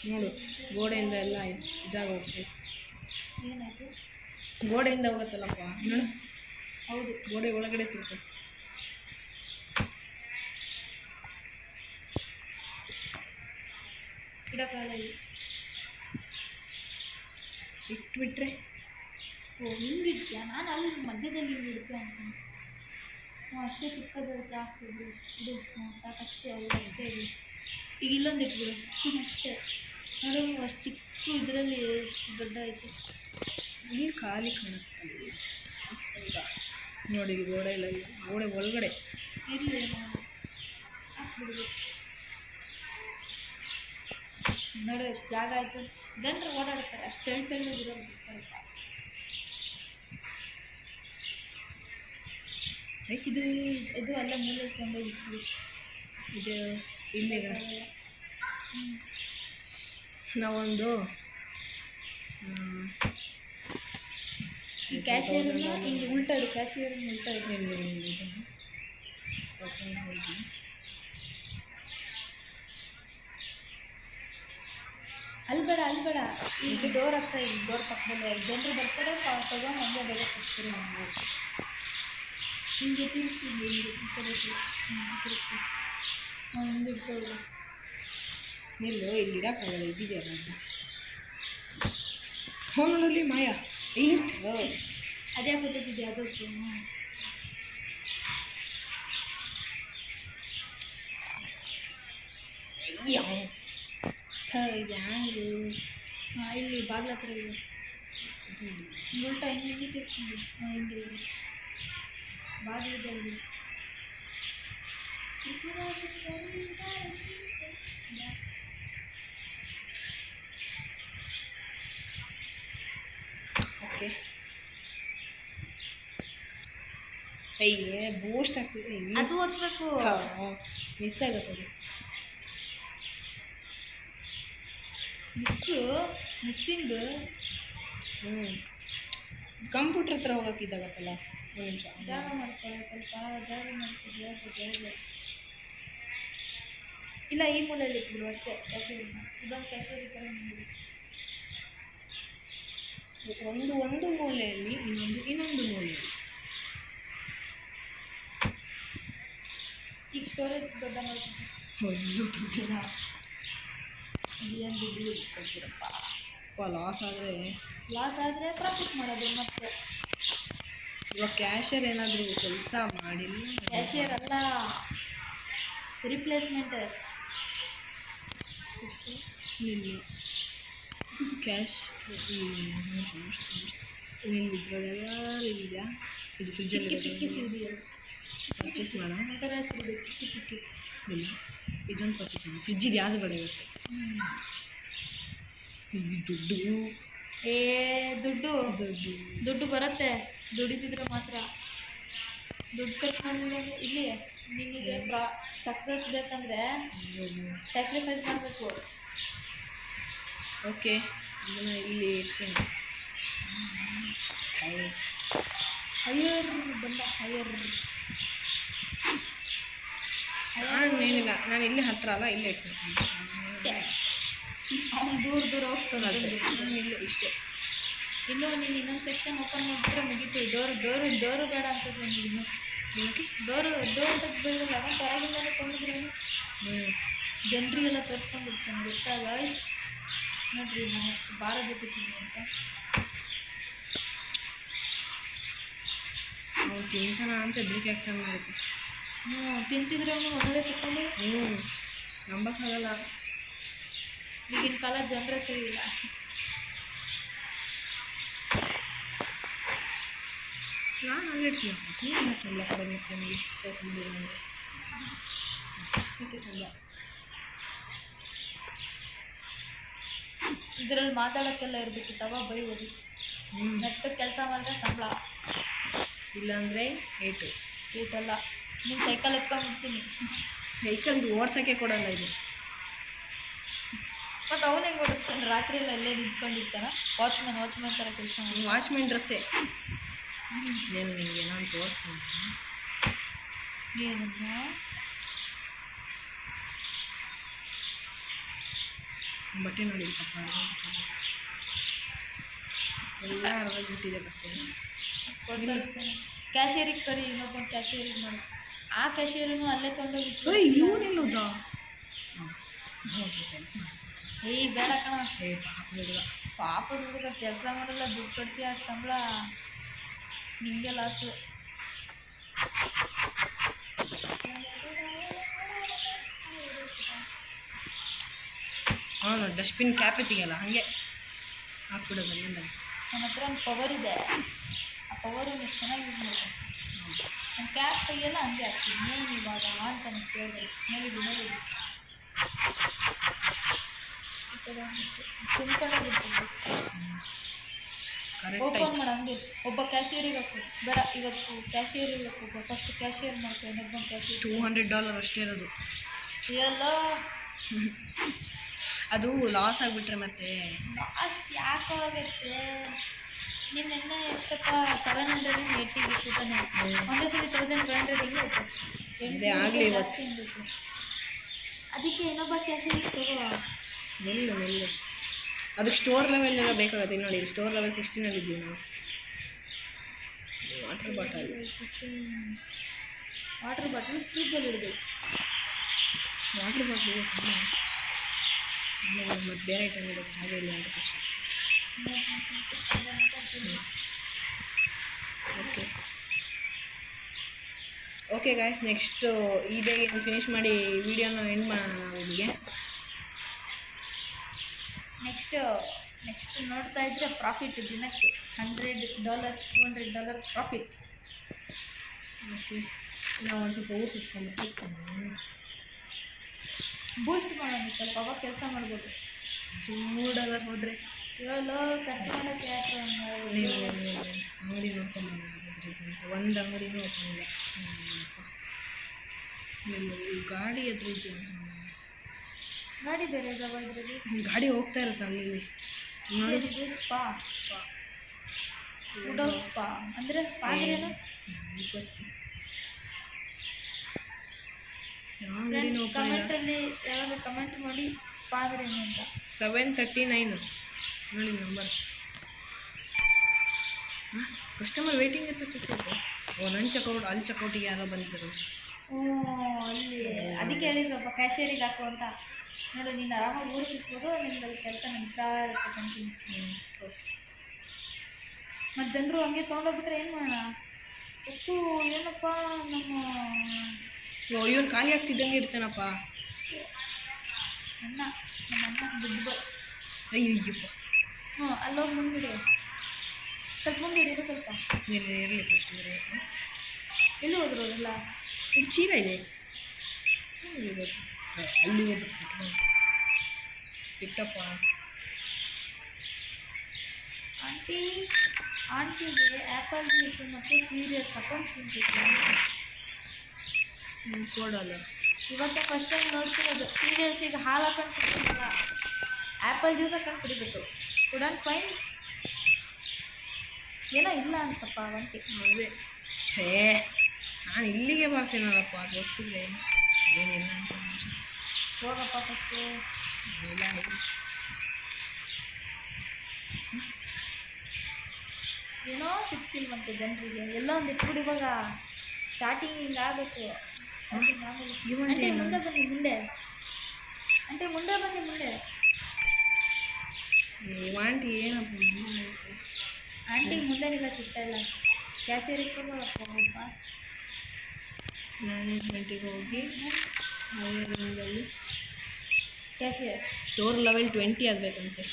ನೋಡು, ಗೋಡೆಯಿಂದ ಎಲ್ಲ ಇದಾಗ ಹೋಗ್ತೈತೆ. ಏನಾಯಿತು? ಗೋಡೆಯಿಂದ ಹೋಗುತ್ತಲ್ಲಪ್ಪ, ನೋಡು. ಹೌದು, ಗೋಡೆ ಒಳಗಡೆ ತಿರ್ಕೈತೆ. ಇಡೋಕ್ಕಾಗಲ್ಲ ಇಲ್ಲಿ. ಇಟ್ಬಿಟ್ರೆ ಓ, ಹಿಂಗಿಡ್ತೀಯಾ? ನಾನು ಅಲ್ಲಿ ಮಧ್ಯದಲ್ಲಿ ಹಿಂಗೆ ಇಡ್ತೀಯ ಅನ್ಕೊಂಡು. ಹ್ಞೂ, ಅಷ್ಟೇ ಚಿಕ್ಕದು ಸಾಕು. ಇಡು. ಹ್ಞೂ, ಸಾಕಷ್ಟೇ. ಅದು ಅಷ್ಟೇ ಇದೆ. ಈಗ ಇಲ್ಲೊಂದು ಇಟ್ಬಿಡು. ಅಷ್ಟೇ. ನೋಡು, ಅಷ್ಟು ಚಿಕ್ಕ ಇದರಲ್ಲಿ ಎಷ್ಟು ದೊಡ್ಡ ಐತೆ. ಇಲ್ಲಿ ಖಾಲಿ ಕಾಣುತ್ತಲ್ಲ. ನೋಡಿ, ಗೋಡೆ ಇಲ್ಲ, ಗೋಡೆ ಒಳಗಡೆ ಇರಲಿ, ನಾವು ಹಾಕ್ಬಿಡ್ಬೇಕು. ನೋಡು, ಎಷ್ಟು ಜಾಗ ಆಯಿತು. ಜನರು ಓಡಾಡ್ತಾರೆ, ಅಷ್ಟು ತೆಳ್ಳಗಿರೋದು ಬಿಡ್ತಾರೆ. ಇದು ಅಲ್ಲ ಮೂಲೆ ತೊಗೊಂಡೋಗಿ ಇಟ್ಬಿಡು. ಇದು ಇಲ್ಲಿಗ ನಾವೊಂದು ಈ ಕ್ಯಾಶಿಯರ್ನ ಹಿಂಗೆ ಉಲ್ಟಾ ಇಡು. ಕ್ಯಾಶಿಯರ್ನ ಉಲ್ಟಾ ಇಡು. ಇದನ್ನು ತಗೊಂಡು ಹೋಗಿ ಅಲ್ಲಿ ಬೇಡ. ಈಗ ಡೋರ್ ಹತ್ರ, ಈಗ ಡೋರ್ ಪಕ್ಕದಲ್ಲಿ ಜನರು ಬರ್ತಾರೆ, ತಗೊಂಡು ಹಂಗೆ ಬೇಗ ಕೊಡ್ತಾರೆ. ಹಿಂಗೆ ತಿರುಗಿಸಿ, ಹಿಂಗೆ ಈ ಕಡೆ ತಿರುಗಿಸಿ. ಹಿಂಗೆ ಇಡ್ತೇವೆ. ನಿಲ್ಲು, ಇಲ್ಲಿ ಇಡೋಕ್ಕಾಗಲ್ಲ, ಇದ್ದಿದೆಯಲ್ಲ ಅಂತ. ಹೋಗಳಲ್ಲಿ ಮಾಯ ಐತೆ. ಅದೇ ಗೊತ್ತಿದೆ, ಅದು ಇದು ಹ್ಯಾಂಗು ಹಾಂ ಇಲ್ಲಿ ಬಾಗ್ಲ ಹತ್ರ ಇದೆ ಉಲ್ಟಾ ಹಿಂಗೆ ತಿರ್ಗ್ಸಿದ್ದು ಹಾಂ ಹಿಂಗೆ ಇದೆ ಬಾಗಿಲಿದೆ ಇಲ್ಲಿ ಓಕೆ ಅಯ್ಯೇ ಬೂಸ್ಟ್ ಆಗ್ತಿದೆ ಅದು ಓದ್ಬೇಕು ಮಿಸ್ ಆಗುತ್ತದೆ ಮಿಸ್ಸಿಂಗ್ ಕಂಪ್ಯೂಟರ್ ಹತ್ರ ಹೋಗೋಕ್ಕಿದ್ದಾಗತ್ತಲ್ಲ ಒಂದು ನಿಮಿಷ ಜಾಗ ಮಾಡ್ಕೊಳ್ಳೋ ಸ್ವಲ್ಪ ಜಾಗ ಜಾಗ ಇಲ್ಲ ಈ ಮೂಲೆಯಲ್ಲಿ ಇಟ್ಬಿಡು ಅಷ್ಟೇ ಕ್ಯಾಶಿಯರ್ನ ಇದೊಂದು ಕ್ಯಾಶಿಯರ್ ಈ ಥರ ಒಂದು ಮೂಲೆಯಲ್ಲಿ ಇನ್ನೊಂದು ಮೂಲೆಯಲ್ಲಿ ಈಗ ಸ್ಟೋರೇಜ್ ದೊಡ್ಡ ಮಾಡ್ತೀನಿ ಅಯ್ಯೋ ದುಡ್ಡಿಲ್ಲ ಏನು ದುಡ್ಡು ಕೊಡ್ತೀರಪ್ಪ ಲಾಸ್ ಆದರೆ ಪ್ರಾಫಿಟ್ ಮಾಡೋದು ಮತ್ತೆ ಇವಾಗ ಕ್ಯಾಶಿಯರ್ ಏನಾದರೂ ಕೆಲಸ ಮಾಡಿಲ್ಲ ಕ್ಯಾಶಿಯರ್ ಅಲ್ಲ ರಿಪ್ಲೇಸ್ಮೆಂಟ್ ಇಲ್ಲ ಕ್ಯಾಶ್ ಇದ್ರಲ್ಲೆಲ್ಲ ಇದೆಯಾ ಇದು ಫ್ರಿಜ್ಜಲ್ಲಿ ಪಿಕ್ಕಿ ಸೀರಿಯಲ್ಸ್ ಪರ್ಚೇಸ್ ಮಾಡೋಣ ಒಂಥರ ಹೆಸರು ಚಿಕ್ಕಿ ಇಲ್ಲ ಇದೊಂದು ಪರ್ಚೇಸ್ ಮಾಡೋಣ ಫ್ರಿಜ್ಜಿದು ಯಾವುದು ಬೇಡ ಇವತ್ತು ಈ ದುಡ್ಡು ದುಡ್ಡು ಬರುತ್ತೆ ದುಡಿತಿದ್ರೆ ಮಾತ್ರ ದುಡ್ಡು ಕಟ್ಕೊಂಡು ಇಲ್ಲಿ ನಿನಗೆ ಸಕ್ಸಸ್ ಬೇಕಂದ್ರೆ ಸ್ಯಾಕ್ರಿಫೈಸ್ ಮಾಡಬೇಕು ಓಕೆ ಇದನ್ನು ಇಲ್ಲಿ ಇಡ್ತೀನಿ ಹೈಯರ್ ಬಂದ ಹೈಯರ್ ಏನಿಲ್ಲ ನಾನು ಇಲ್ಲಿ ಹತ್ರ ಅಲ್ಲ ಇಲ್ಲೇ ಇಟ್ಬಿಡ್ತೀನಿ ಅವ್ನು ದೂರ ಹೋಗ್ತಾನೆ ನಾನು ಇಲ್ಲೇ ಇಷ್ಟೇ ಇನ್ನೂ ನೀನು ಇನ್ನೊಂದು ಸೆಕ್ಷನ್ ಓಪನ್ ಮಾಡಿಬಿಟ್ರೆ ಮುಗೀತು ಡೋರು ಬೇಡ ಅನ್ಸುತ್ತೆ ನನಗೆ ಇನ್ನು ಏನಕ್ಕೆ ಡೋರ್ ತೆಗ್ದಿರಲ್ಲ ಅವನು ಹೊರಗಿಂದಲೇ ಕೊಂಡಿದ್ರು ಜನರಿಗೆಲ್ಲ ತೋರಿಸ್ಕೊಂಡ್ಬಿಡ್ತಾನೆ ಗೊತ್ತಾ ಗಾಯ್ಸ್ ನೋಡ್ರಿ ನಾನು ಎಷ್ಟು ಭಾರ ಜೊತೆತೀನಿ ಅಂತ ಅವ್ನು ತಿಂತಾನ ಅಂತ ಹೆದರಿಕೆ ಆಗ್ತಾನೆ ಮಾಡುತ್ತೆ ತಿಂತಿದ್ರೆ ಅವನು ಮೊದಲೇ ತಗೊಂಡು ನಂಬಕ್ಕಾಗಲ್ಲ ಈಗಿನ ಕಾಲ ಜನರೇ ಸರಿ ಇಲ್ಲ ನಾನು ಅಲ್ಲಿಡ್ತೀನಿ ಸೀನಿಯರ್ ಸಂಬಳ ಕಡಿಮೆ ನನಗೆ ಕೆಲಸ ಮಾಡಿಲ್ಲ ಅಂದರೆ ಸಂಬಳ ಇದರಲ್ಲಿ ಮಾತಾಡೋಕ್ಕೆಲ್ಲ ಇರಬೇಕಿತ್ತವ ಬೈ ಹೋಗಿತ್ತು ನೆಟ್ಟು ಕೆಲಸ ಮಾಡಿದ್ರೆ ಸಂಬಳ ಇಲ್ಲಾಂದರೆ ಏಟಲ್ಲ ನೀನು ಸೈಕಲ್ ಎತ್ಕೊಂಡ್ಬಿಡ್ತೀನಿ ಸೈಕಲ್ ಓಡ್ಸೋಕ್ಕೆ ಕೊಡಲ್ಲ ಇದು ಮತ್ತು ಅವನು ಹೆಂಗೆ ಓಡಿಸ್ತಾನೆ ರಾತ್ರಿ ಎಲ್ಲ ಎಲ್ಲೇ ನಿಂತ್ಕೊಂಡಿರ್ತಾನೆ ವಾಚ್ಮ್ಯಾನ್ ಥರ ಕೆಲಸ ಮಾಡಿ ವಾಚ್ಮೆನ್ ಡ್ರೆಸ್ಸೇ ಏನು ನಿಮಗೆ ನಾನು ತೋರಿಸ್ತೀನಿ ಏನಮ್ಮ ಬಟ್ಟೆ ನೋಡಿ ಪಪ್ಪ ಎಲ್ಲ ಅರ್ಧಬಿಟ್ಟಿದೆ ಬಟ್ಟೆ ಕ್ಯಾಶಿಯರಿಗೆ ಕರಿ ಇನ್ನೊಬ್ಬ ಕ್ಯಾಶಿಯರಿಗೆ ಮಾಡಿ ಆ ಕ್ಯಾಶಿಯರನ್ನು ಅಲ್ಲೇ ತೊಗೊಂಡೋಗಿತ್ತು ಇವನಿಲ್ಲೋದಾ ಏಯ್ ಬೇಡ ಕಣ ಪಾಪದ ಹುಡುಗ ಪಾಪದ ಹುಡುಗ ಕೆಲಸ ಮಾಡಲ್ಲ ದುಡ್ಡು ಕೊಡ್ತೀಯ ಸಂಬಳ ನಿಂಗೆ ಲಾಸು ಹಾಂ ಡಸ್ಟ್ಬಿನ್ ಕ್ಯಾಪ್ ಎತ್ತಿಗೆಲ್ಲ ಹಾಗೆ ಹಾಕ್ಬಿಡೋದು ಅಲ್ಲಿಂದ ನನ್ನ ಹತ್ರ ಒಂದು ಪವರ್ ಇದೆ ಆ ಪವರನ್ನು ಎಷ್ಟು ಚೆನ್ನಾಗಿ ಯೂಸ್ ಮಾಡ್ತೀನಿ ನಾನು ಕ್ಯಾಪ್ ತೆಗಿಯಲ್ಲ ಹಂಗೆ ಹಾಕ್ತೀನಿ ಏನು ಇವಾಗ ಅಂತ ನಾನು ಕೇಳಿದೆ ಮೇಲಿದ್ದು ಈ ಕಡೆ ತುಂಬ್ಕೊಂಡೇ ಬಿಡ್ತೀನಿ ಓಪನ್ ಮಾಡು ಹಂಗೆ ಒಬ್ಬ ಕ್ಯಾಶಿಯರಿಗೆ ಹಾಕು ಬೇಡ ಇವತ್ತು ಕ್ಯಾಶಿಯರಿಗೆ ಹಾಕು ಫಸ್ಟ್ ಕ್ಯಾಶಿಯರ್ ಮಾಡ್ಕೊ ಇನ್ನೊಬ್ಬ ಕ್ಯಾಶಿಯರ್ $200 ಅಷ್ಟೇ ಇರೋದು ಎಲ್ಲ ಅದು ಲಾಸ್ ಆಗಿಬಿಟ್ರೆ ಮತ್ತೆ ಲಾಸ್ ಯಾಕಾಗತ್ತೆ ನಿನ್ನೆ ಎಷ್ಟಪ್ಪ 780 ಇತ್ತು ತಾನೆ ಒಂದೇ ಸಲ 1500 ಹೆಂಗೆ ಅದೇ ಆಗಲಿ ಜಾಸ್ತಿ ಅಂದಿತ್ತು ಅದಕ್ಕೆ ಇನ್ನೊಬ್ಬ ಕ್ಯಾಶಿಯರಿಗೆ ತಗೋ ನಿಲ್ಲು ಅದಕ್ಕೆ ಸ್ಟೋರ್ ಲೆವೆಲ್ ಎಲ್ಲ ಬೇಕಾಗುತ್ತೆ ನೋಡಿ ಸ್ಟೋರ್ ಲೆವೆಲ್ 16 ಇದ್ದೀವಿ ನಾವು ವಾಟರ್ ಬಾಟಲ್ ಫ್ರಿಜ್ಜಲ್ಲಿ ಇಡಬೇಕು ವಾಟರ್ ಬಾಟ್ಲಿಗೆ ಮತ್ತು ಬೇರೆ ಐಟಮ್ ಇಡೋಕ್ಕೆ ಜಾಗ ಇಲ್ಲ ಅಂತ ಕಷ್ಟ ಓಕೆ ಗಾಯ್ಸ್ ನೆಕ್ಸ್ಟು ಈ ಬೇಗ ಫಿನಿಷ್ ಮಾಡಿ ವಿಡಿಯೋನ ಎಂಡ್ ಮಾಡೋಣ ನಾವು ಇಲ್ಲಿಗೆ ನೆಕ್ಸ್ಟ್ ನೋಡ್ತಾ ಇದ್ರೆ ಪ್ರಾಫಿಟ್ ದಿನಕ್ಕೆ $100 $200 ಪ್ರಾಫಿಟ್. ಓಕೆ, ನಾವು ಒಂದು ಸ್ವಲ್ಪ ಊರು ಸುತ್ಕೊಂಡ್ಬಿಟ್ಟು ಬೂಸ್ಟ್ ಮಾಡೋಣ ಸ್ವಲ್ಪ, ಅವಾಗ ಕೆಲಸ ಮಾಡ್ಬೋದು. $3 ಹೋದರೆ ಇವಾಗ ಖರ್ಚು ಮಾಡೋಕ್ಕೆ ಯಾಕೆ ನೀವು ಅಂಗಡಿ ನೋಡ್ಕೊಂಡು ಅಂತ ಒಂದು ಅಂಗಡಿನೂ ಓಪನ್ ಇಲ್ಲ. ನೀವು ಗಾಡಿ ಎದುರು ಇದೆಯಾ ಅಂತ ಗಾಡಿ ಬೇರೆ ಇದಾವ ಇದರಲ್ಲಿ? ಗಾಡಿ ಹೋಗ್ತಾ ಇರುತ್ತೆ ಅಲ್ಲಿ ಇಲ್ಲಿ ನೋಡಿ. ಇದು ಸ್ಪಾ ವುಡೋ ಸ್ಪಾ ಅಂದರೆ ಸ್ಪಾ ಏನು ಗೊತ್ತು, ಯಾವ ಅಂಗಡಿನೂ ಓಪನ್ ಇಲ್ಲ. ಕಮೆಂಟಲ್ಲಿ ಯಾರು ಕಮೆಂಟ್ ಮಾಡಿ ಸ್ಪಾ ಅಂದರೆ ಏನು ಅಂತ. 739 ನೋಡಿ ನಂಬರ್. ಹಾಂ, ಕಸ್ಟಮರ್ ವೇಟಿಂಗ್ ಇತ್ತು ಚೆಕ್ಔಟ್. ಓ, ನನ್ನ ಚೆಕ್ಔಟ್ ಅಲ್ಲಿ ಚೆಕ್ಔಟಿಗೆ ಯಾರೋ ಬಂದಿದ್ದಾರೆ. ಓ, ಅಲ್ಲಿ ಅದಕ್ಕೆ ಹೇಳಿದ್ರಪ್ಪ ಕ್ಯಾಶಿಯರಿಗೆ ಹಾಕು ಅಂತ. ನೋಡು, ನೀನು ಆರಾಮಾಗಿ ಊರು ಸಿಕ್ಬೋದು, ನಿಮ್ದಲ್ಲಿ ಕೆಲಸ ನಡೀತಾ ಇರುತ್ತೆ ಕಂಟಿನ್ಯೂ. ಮತ್ತು ಜನರು ಹಂಗೆ ತೊಗೊಂಡೋಗ್ಬಿಟ್ರೆ ಏನು ಮಾಡೋಣ? ಉಪ್ಪು ಏನಪ್ಪ ನಮ್ಮ ಇವನು ಖಾಲಿ ಆಗ್ತಿದ್ದಂಗೆ ಇರ್ತಾನಪ್ಪ. ನಮ್ಮ ಅಣ್ಣ ದುಡ್ಡು ಅಯ್ಯಯ್ಯಪ್ಪ. ಹ್ಞೂ, ಅಲ್ಲೋಗಿ ಮುಂದಿಡಿ, ಸ್ವಲ್ಪ ಮುಂದಿಡಿರು ಸ್ವಲ್ಪ. ಇರಲಿ ಫಸ್ಟ್ ಎಲ್ಲಿ ಹೋದ್ರು ಎಲ್ಲ? ಈಗ ಚೀಲ ಇದೆ ಅಲ್ಲಿ ಹೋಗ್ಬಿಟ್ಟು ಸಿಟ್ಟಪ್ಪ. ಆಂಟಿಗೆ ಆ್ಯಪಲ್ ಜ್ಯೂಸು ಮತ್ತು ಸೀರಿಯಲ್ಸ್ ಅಕೌಂಟ್ ತಿಂತಿತ್ತು. ಸೋಡಲ್ಲ, ಇವತ್ತು ಫಸ್ಟ್ ಟೈಮ್ ನೋಡ್ತಿರೋದು. ಸೀರಿಯಲ್ಸಿಗೆ ಹಾಲು ಹಾಕೊಂಡು ಕುಡಿತಿಲ್ಲ, ಆ್ಯಪಲ್ ಜ್ಯೂಸ್ ಹಾಕೊಂಡು ಕುಡಿಬೇಕು. ಕುಡಂಟ್ ಫೈನ್ ಏನೋ ಇಲ್ಲ ಅಂತಪ್ಪ ಒಂಟಿ. ಅದೇ ಛೇ, ನಾನು ಇಲ್ಲಿಗೆ ಬರ್ತೀನಲ್ಲಪ್ಪ, ಅದು ಗೊತ್ತಿದ್ರೆ ಏನಿಲ್ಲ ಅಂತ. ಹೋಗಪ್ಪ ಫಸ್ಟು. ಇಲ್ಲ ಏನೋ ಸಿಗ್ತಿಲ್ವಂತೆ ಜನರಿಗೆ. ಎಲ್ಲೋ ಒಂದು ಇಟ್ಬಿಡಿ, ಇವಾಗ ಸ್ಟಾರ್ಟಿಂಗ್ ಹಿಂಗೆ ಆಗಬೇಕು. ಸ್ಟಾರ್ಟಿಂಗ್ ಆಮೇಲೆ ಆಂಟಿ ಮುಂದೆ ಬನ್ನಿ, ಮುಂದೆ ಆಂಟಿ ಮುಂದೆ ಬನ್ನಿ, ಮುಂದೆ. ಆಂಟಿ ಏನಪ್ಪ ಆಂಟಿ ಮುಂದೆ ನಿಲ್ಲಕ್ಕೆ ಇಷ್ಟ ಇಲ್ಲ. ಕ್ಯಾಶಿಯರ್ ಇಟ್ಕೊಂಡು ಹೋಗಪ್ಪ. ಮ್ಯಾನೇಜ್ಮೆಂಟಿಗೆ ಹೋಗಿ ಅಲ್ಲಿ ಕ್ಯಾಶಿಯರ್ ಸ್ಟೋರ್ ಲೆವೆಲ್ 20 ಆಗಬೇಕಂತೆ.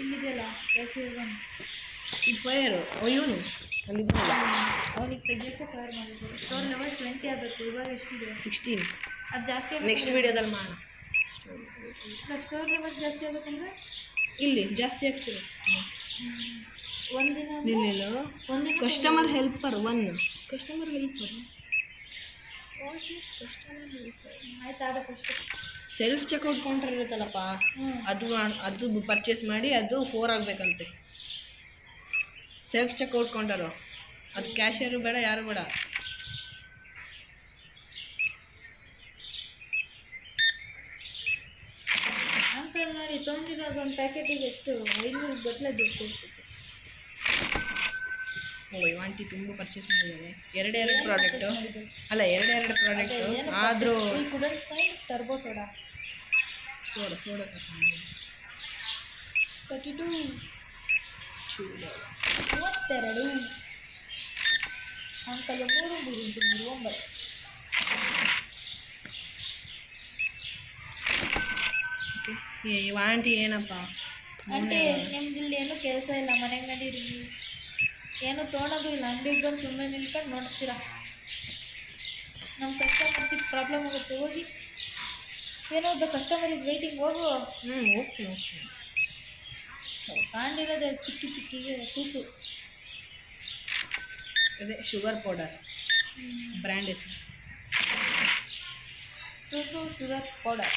ಇಲ್ಲಿದೆಯಲ್ಲ ಕ್ಯಾಶಿಯರ್ ಬಂದು ಇದು ಫೈರು. ಇವನು ಅಲ್ಲಿದ್ದಲ್ಲ, ಅವನಿಗೆ ತೆಗಿಯೋಕ್ಕೆ ಫೈರ್ ಮಾಡಿದ್ರು. ಸ್ಟೋರ್ ಲೆವೆಲ್ 20 ಆಗಬೇಕು. ಇವಾಗ ಎಷ್ಟಿದೆ? 16. ಅದು ಜಾಸ್ತಿ ನೆಕ್ಸ್ಟ್ ವೀಡಿಯೋದಲ್ಲಿ ಮಾಡೋಣ. ಸ್ಟೋರ್ ಲೆವೆಲ್ ಜಾಸ್ತಿ ಆಗಬೇಕಂದ್ರೆ ಇಲ್ಲಿ ಜಾಸ್ತಿ ಆಗ್ತದೆ. ಒಂದಿನ ಇಲ್ಲ, customer helper 1. Customer helper what is customer helper? ಆಯ್ತು, ಆಡ ಫಸ್ಟ್ ಸೆಲ್ಫ್ ಚೆಕ್ಔಟ್ ಕೌಂಟರ್ ಇರುತ್ತಲ್ಲಪ್ಪ, ಅದು ಪರ್ಚೇಸ್ ಮಾಡಿ ಅದು 4 ಆಗಬೇಕಂತೆ. ಸೆಲ್ಫ್ ಚೆಕ್ಔಟ್ ಕೌಂಟರು, ಅದು ಕ್ಯಾಶಿಯರು ಬೇಡ, ಯಾರು ಬೇಡ. ಅಂಕಲ್ ನೋಡಿ, ತೊಗೊಂಡಿರೋದು ಒಂದು ಪ್ಯಾಕೆಟಿಗೆ ಎಷ್ಟು 500 ಗಟ್ಟಲೆ ದುಡ್ಡು ಕೊಡ್ತಿತ್ತು. ಓ, ಇವಾಂಟಿ ತುಂಬ ಪರ್ಚೇಸ್ ಮಾಡಿದ್ದಾರೆ. ಎರಡೆರಡು ಪ್ರಾಡಕ್ಟು ಅಲ್ಲ, ಎರಡೆರಡು ಪ್ರಾಡಕ್ಟು ಆದರೂ ಈ couldn't find turbo soda. Soda 32 ಚೂಡ 32. ಅಂಕಲ್ 3 9. ಓಕೆ, ಇವಾಂಟಿ ಏನಪ್ಪ ಆಂಟಿ, ನಿಮ್ದಿಲ್ಲಿ ಏನೂ ಕೆಲಸ ಇಲ್ಲ, ಮನೆಗೆ ನಡೀರಿ. ಏನೂ ತೊಗೊಳೋದು ಇಲ್ಲ, ಅಂಗಡಿಗೆ ಬಂದು ಸುಮ್ಮನೆ ನಿಲ್ಕೊಂಡು ನೋಡ್ತೀರಾ. ನಮ್ಮ ಕಸ್ಟಮರ್ಸಿಗೆ ಪ್ರಾಬ್ಲಮ್ ಆಗುತ್ತೆ. ಹೋಗಿ ಏನೋ ದ ಕಸ್ಟಮರ್ ಇಸ್ ವೇಟಿಂಗ್. ಹೋಗು. ಹೋಗ್ತೀನಿ. ಕಾಣಿರೋದೆ ಚಿಕ್ಕಿ ಪಿಕ್ಕಿಗೆ ಸೂಸು. ಅದೇ ಶುಗರ್ ಪೌಡರ್, ಬ್ರ್ಯಾಂಡ್ ಹೆಸರು ಸೂಸು ಶುಗರ್ ಪೌಡರ್.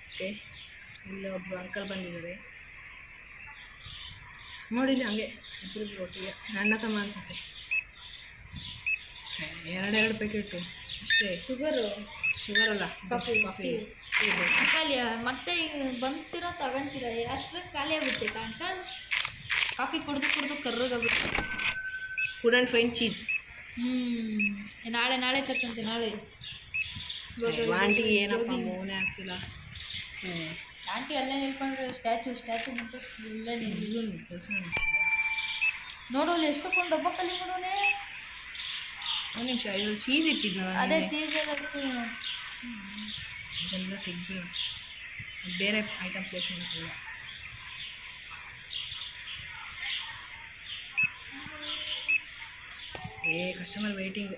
ಓಕೆ, ಇಲ್ಲಿ ಒಬ್ಬರು ಅಂಕಲ್ ಬಂದಿದ್ದಾರೆ ನೋಡಿಲ್ಲ, ಹಂಗೆ ಇಬ್ಬರಿಬ್ರು ಒಟ್ಟಿಗೆ ಅಣ್ಣ ತಮ್ಮ ಅನ್ಸುತ್ತೆ. ಎರಡೆರಡು ಪ್ಯಾಕೆಟು ಅಷ್ಟೇ. ಶುಗರ್ ಅಲ್ಲ, ಕಾಫಿ. ಅಂಕಲ್ ಮತ್ತೆ ಬಂತೀರಾ ತಗೊಂತೀರಾ? ಅಷ್ಟೊಂದು ಖಾಲಿ ಆಗುತ್ತೆ ಅಂಕಲ್. ಕಾಫಿ ಕುಡಿದು ಕರ್ರೋಗಾಗುತ್ತೆ. Couldn't fine cheese. ನಾಳೆ ತರ್ಸಂತೆ. ನಾಳೆ ಆಂಟಿ ಏನಪ್ಪ ಮೋನೆ ಆಗ್ತಿಲ್ಲ. ಆಂಟಿ ಅಲ್ಲೇ ನಿಲ್ಕೊಂಡ್ರೆ ಸ್ಟ್ಯಾಚು ನಿಂತು ಇಲ್ಲೇ ನಿಲ್ಲಿ. ನೋಡು ಅಲ್ಲಿ ಎಷ್ಟೊಂದು ಡಬ್ಬ ಖಾಲಿ ಮಾಡೋನೆ. ಒಂದು ನಿಮಿಷ, ಇದು ಚೀಸ್ ಇಟ್ಟಿದ್ನಲ್ಲ ಅದೇ ನಿನ್ನೆ. ಚೀಸ್ ಎಲ್ಲ ಇದೆಲ್ಲ ತೆಗ್ದು ಬೇರೆ ಐಟಮ್ ಪ್ಲೇಸ್ ಮಾಡ್ತಿಲ್ಲ. Customer waiting.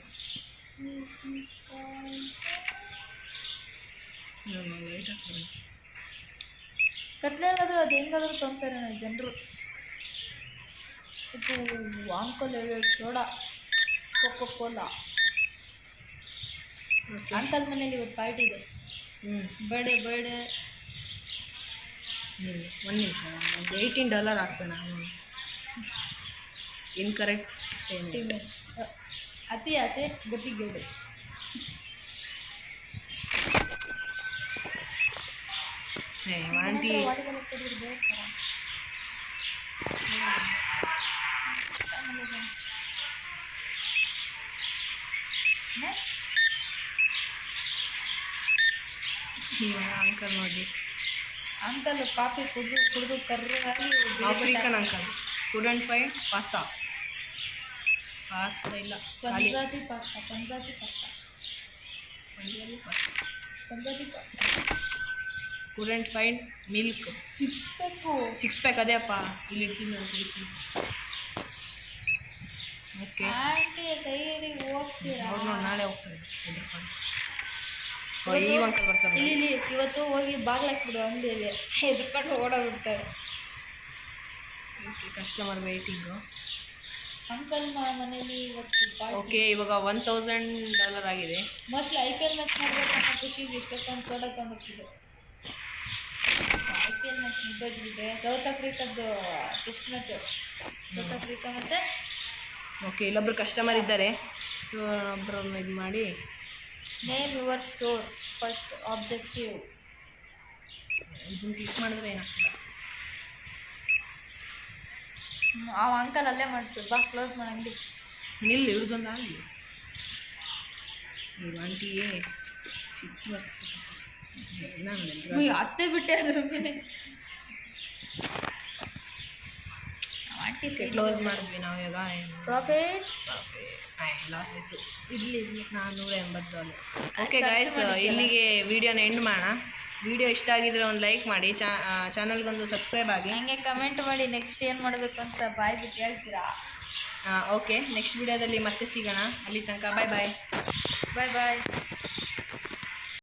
ಲೇಟ್ ಆಗ್ತದೆ. ಕತ್ಲೆಲ್ಲಾದರೂ ಅದು ಹೆಂಗಾದರೂ ತೊಂತಾರೆ ಜನರು. ಇದು uncle 2 soda cocoa Cola. Uncle ಮನೇಲಿ ಇವತ್ತು ಪಾರ್ಟಿ ಇದೆ. ಬರ್ಡೇ. ಒಂದು ನಿಮಿಷ, $18 ಹಾಕ್ಬೇಡ. Incorrect payment. ಅತಿ ಆಸೆ ಗತಿಗೇಡು. ಆಂಟಿ ಅಂಕಲ್ ನೋಡಿ, ಅಂಕಲ್ ಕಾಫಿ ಕುಡಿದು ಕರ್ರಾಗಿ African uncle. Couldn't find pasta ಇಲ್ಲ. Punjabi pasta. Couldn't find milk. 6 pack ಅದೇ ಅಪ್ಪ, ಇಲ್ಲಿ ಇಡ್ತೀನಿ ಅಂತ. ಓಕೆ, ಆಂಟಿ ಸೈಡಿಗೆ ಹೋಗ್ತೀರಾ? ನೋಡಿ ನಾಳೆ ಹೋಗ್ತಾರೆ ಹೆದರ್ಕೊಂಡು. ಈ ಅಂಕಲ್ ಬರ್ತಾರೆ. ಇಲ್ಲಿ ಇವತ್ತು ಹೋಗಿ ಬಾಗ್ಲಾಕ್ಬಿಡು ಅಂಗಡಿಯಲ್ಲಿ, ಹೆದರ್ಕೊಂಡು ಓಡೋಗ್ಬಿಡ್ತಾಳೆ. Okay, customer waiting. ಅಂಕಲ್ ಮನೇಲಿ ಇವತ್ತು ಓಕೆ, ಇವಾಗ $1,000 ಆಗಿದೆ. ಮೋಸ್ಟ್ಲಿ IPL ಮ್ಯಾಚ್ ನೋಡ್ಬೇಕನ್ನೋ ಖುಷಿಗೆ ಇಷ್ಟೊಂದು ಸೋಡಾ ತೊಗೊಂಡೋಗ್ತಿದ್ದೆ. IPL ಮ್ಯಾಚ್ ಮುಗ್ದೋಗ್ಬಿಟ್ಟೆ. ಸೌತ್ ಆಫ್ರಿಕಾದ್ದು ಟೆಸ್ಟ್ ಮ್ಯಾಚು. ಸೌತ್ ಆಫ್ರಿಕಾ ಮತ್ತು ಓಕೆ, ಇಲ್ಲೊಬ್ರು ಕಸ್ಟಮರ್ ಇದ್ದಾರೆ. ಒಬ್ಬರನ್ನ ಇದು ಮಾಡಿ. Name your store first objective. ಇದನ್ನು ಕ್ಲಿಕ್ ಮಾಡಿದ್ರೆ ಏನಾಗ್ತದೆ? ಆ ಅಂಕಲ್ ಅಲ್ಲೇ ಮಾಡ್ತೀವಿ. ಬಾ ಕ್ಲೋಸ್ ಮಾಡಂಗಿ. ನಿಲ್ಲಿ, ಇವ್ರದ್ದೊಂದು ಆಗಲಿ. ಈ ಆಂಟಿಗೆ ಸಿಟ್ಟು ಬರ್ಸ್ತದೆ. ಅತ್ತೆ ಬಿಟ್ಟೆ ಅದ್ರ ಮೇಲೆ. ಆಂಟಿ ಕ್ಲೋಸ್ ಮಾಡಿದ್ವಿ ನಾವು ಇವಾಗ. ಪ್ರಾಫಿಟ್ ಲಾಸ್ ಆಯಿತು. ಇರಲಿ $480. ಓಕೆ ಗೈಸ್, ಇಲ್ಲಿಗೆ ವಿಡಿಯೋನ ಎಂಡ್ ಮಾಡೋಣ. ವಿಡಿಯೋ ಇಷ್ಟ ಆಗಿದ್ರೆ ಒಂದು ಲೈಕ್ ಮಾಡಿ, ಚಾನಲ್ಗೊಂದು ಸಬ್ಸ್ಕ್ರೈಬ್ ಆಗಿ. ಹಂಗೆ ಕಮೆಂಟ್ ಮಾಡಿ ನೆಕ್ಸ್ಟ್ ಏನು ಮಾಡಬೇಕು ಅಂತ ಬಾಯ್ ಬಿಟ್ಟು ಹೇಳ್ತೀರಾ. ಓಕೆ, ನೆಕ್ಸ್ಟ್ ವಿಡಿಯೋದಲ್ಲಿ ಮತ್ತೆ ಸಿಗೋಣ. ಅಲ್ಲಿ ತನಕ ಬಾಯ್.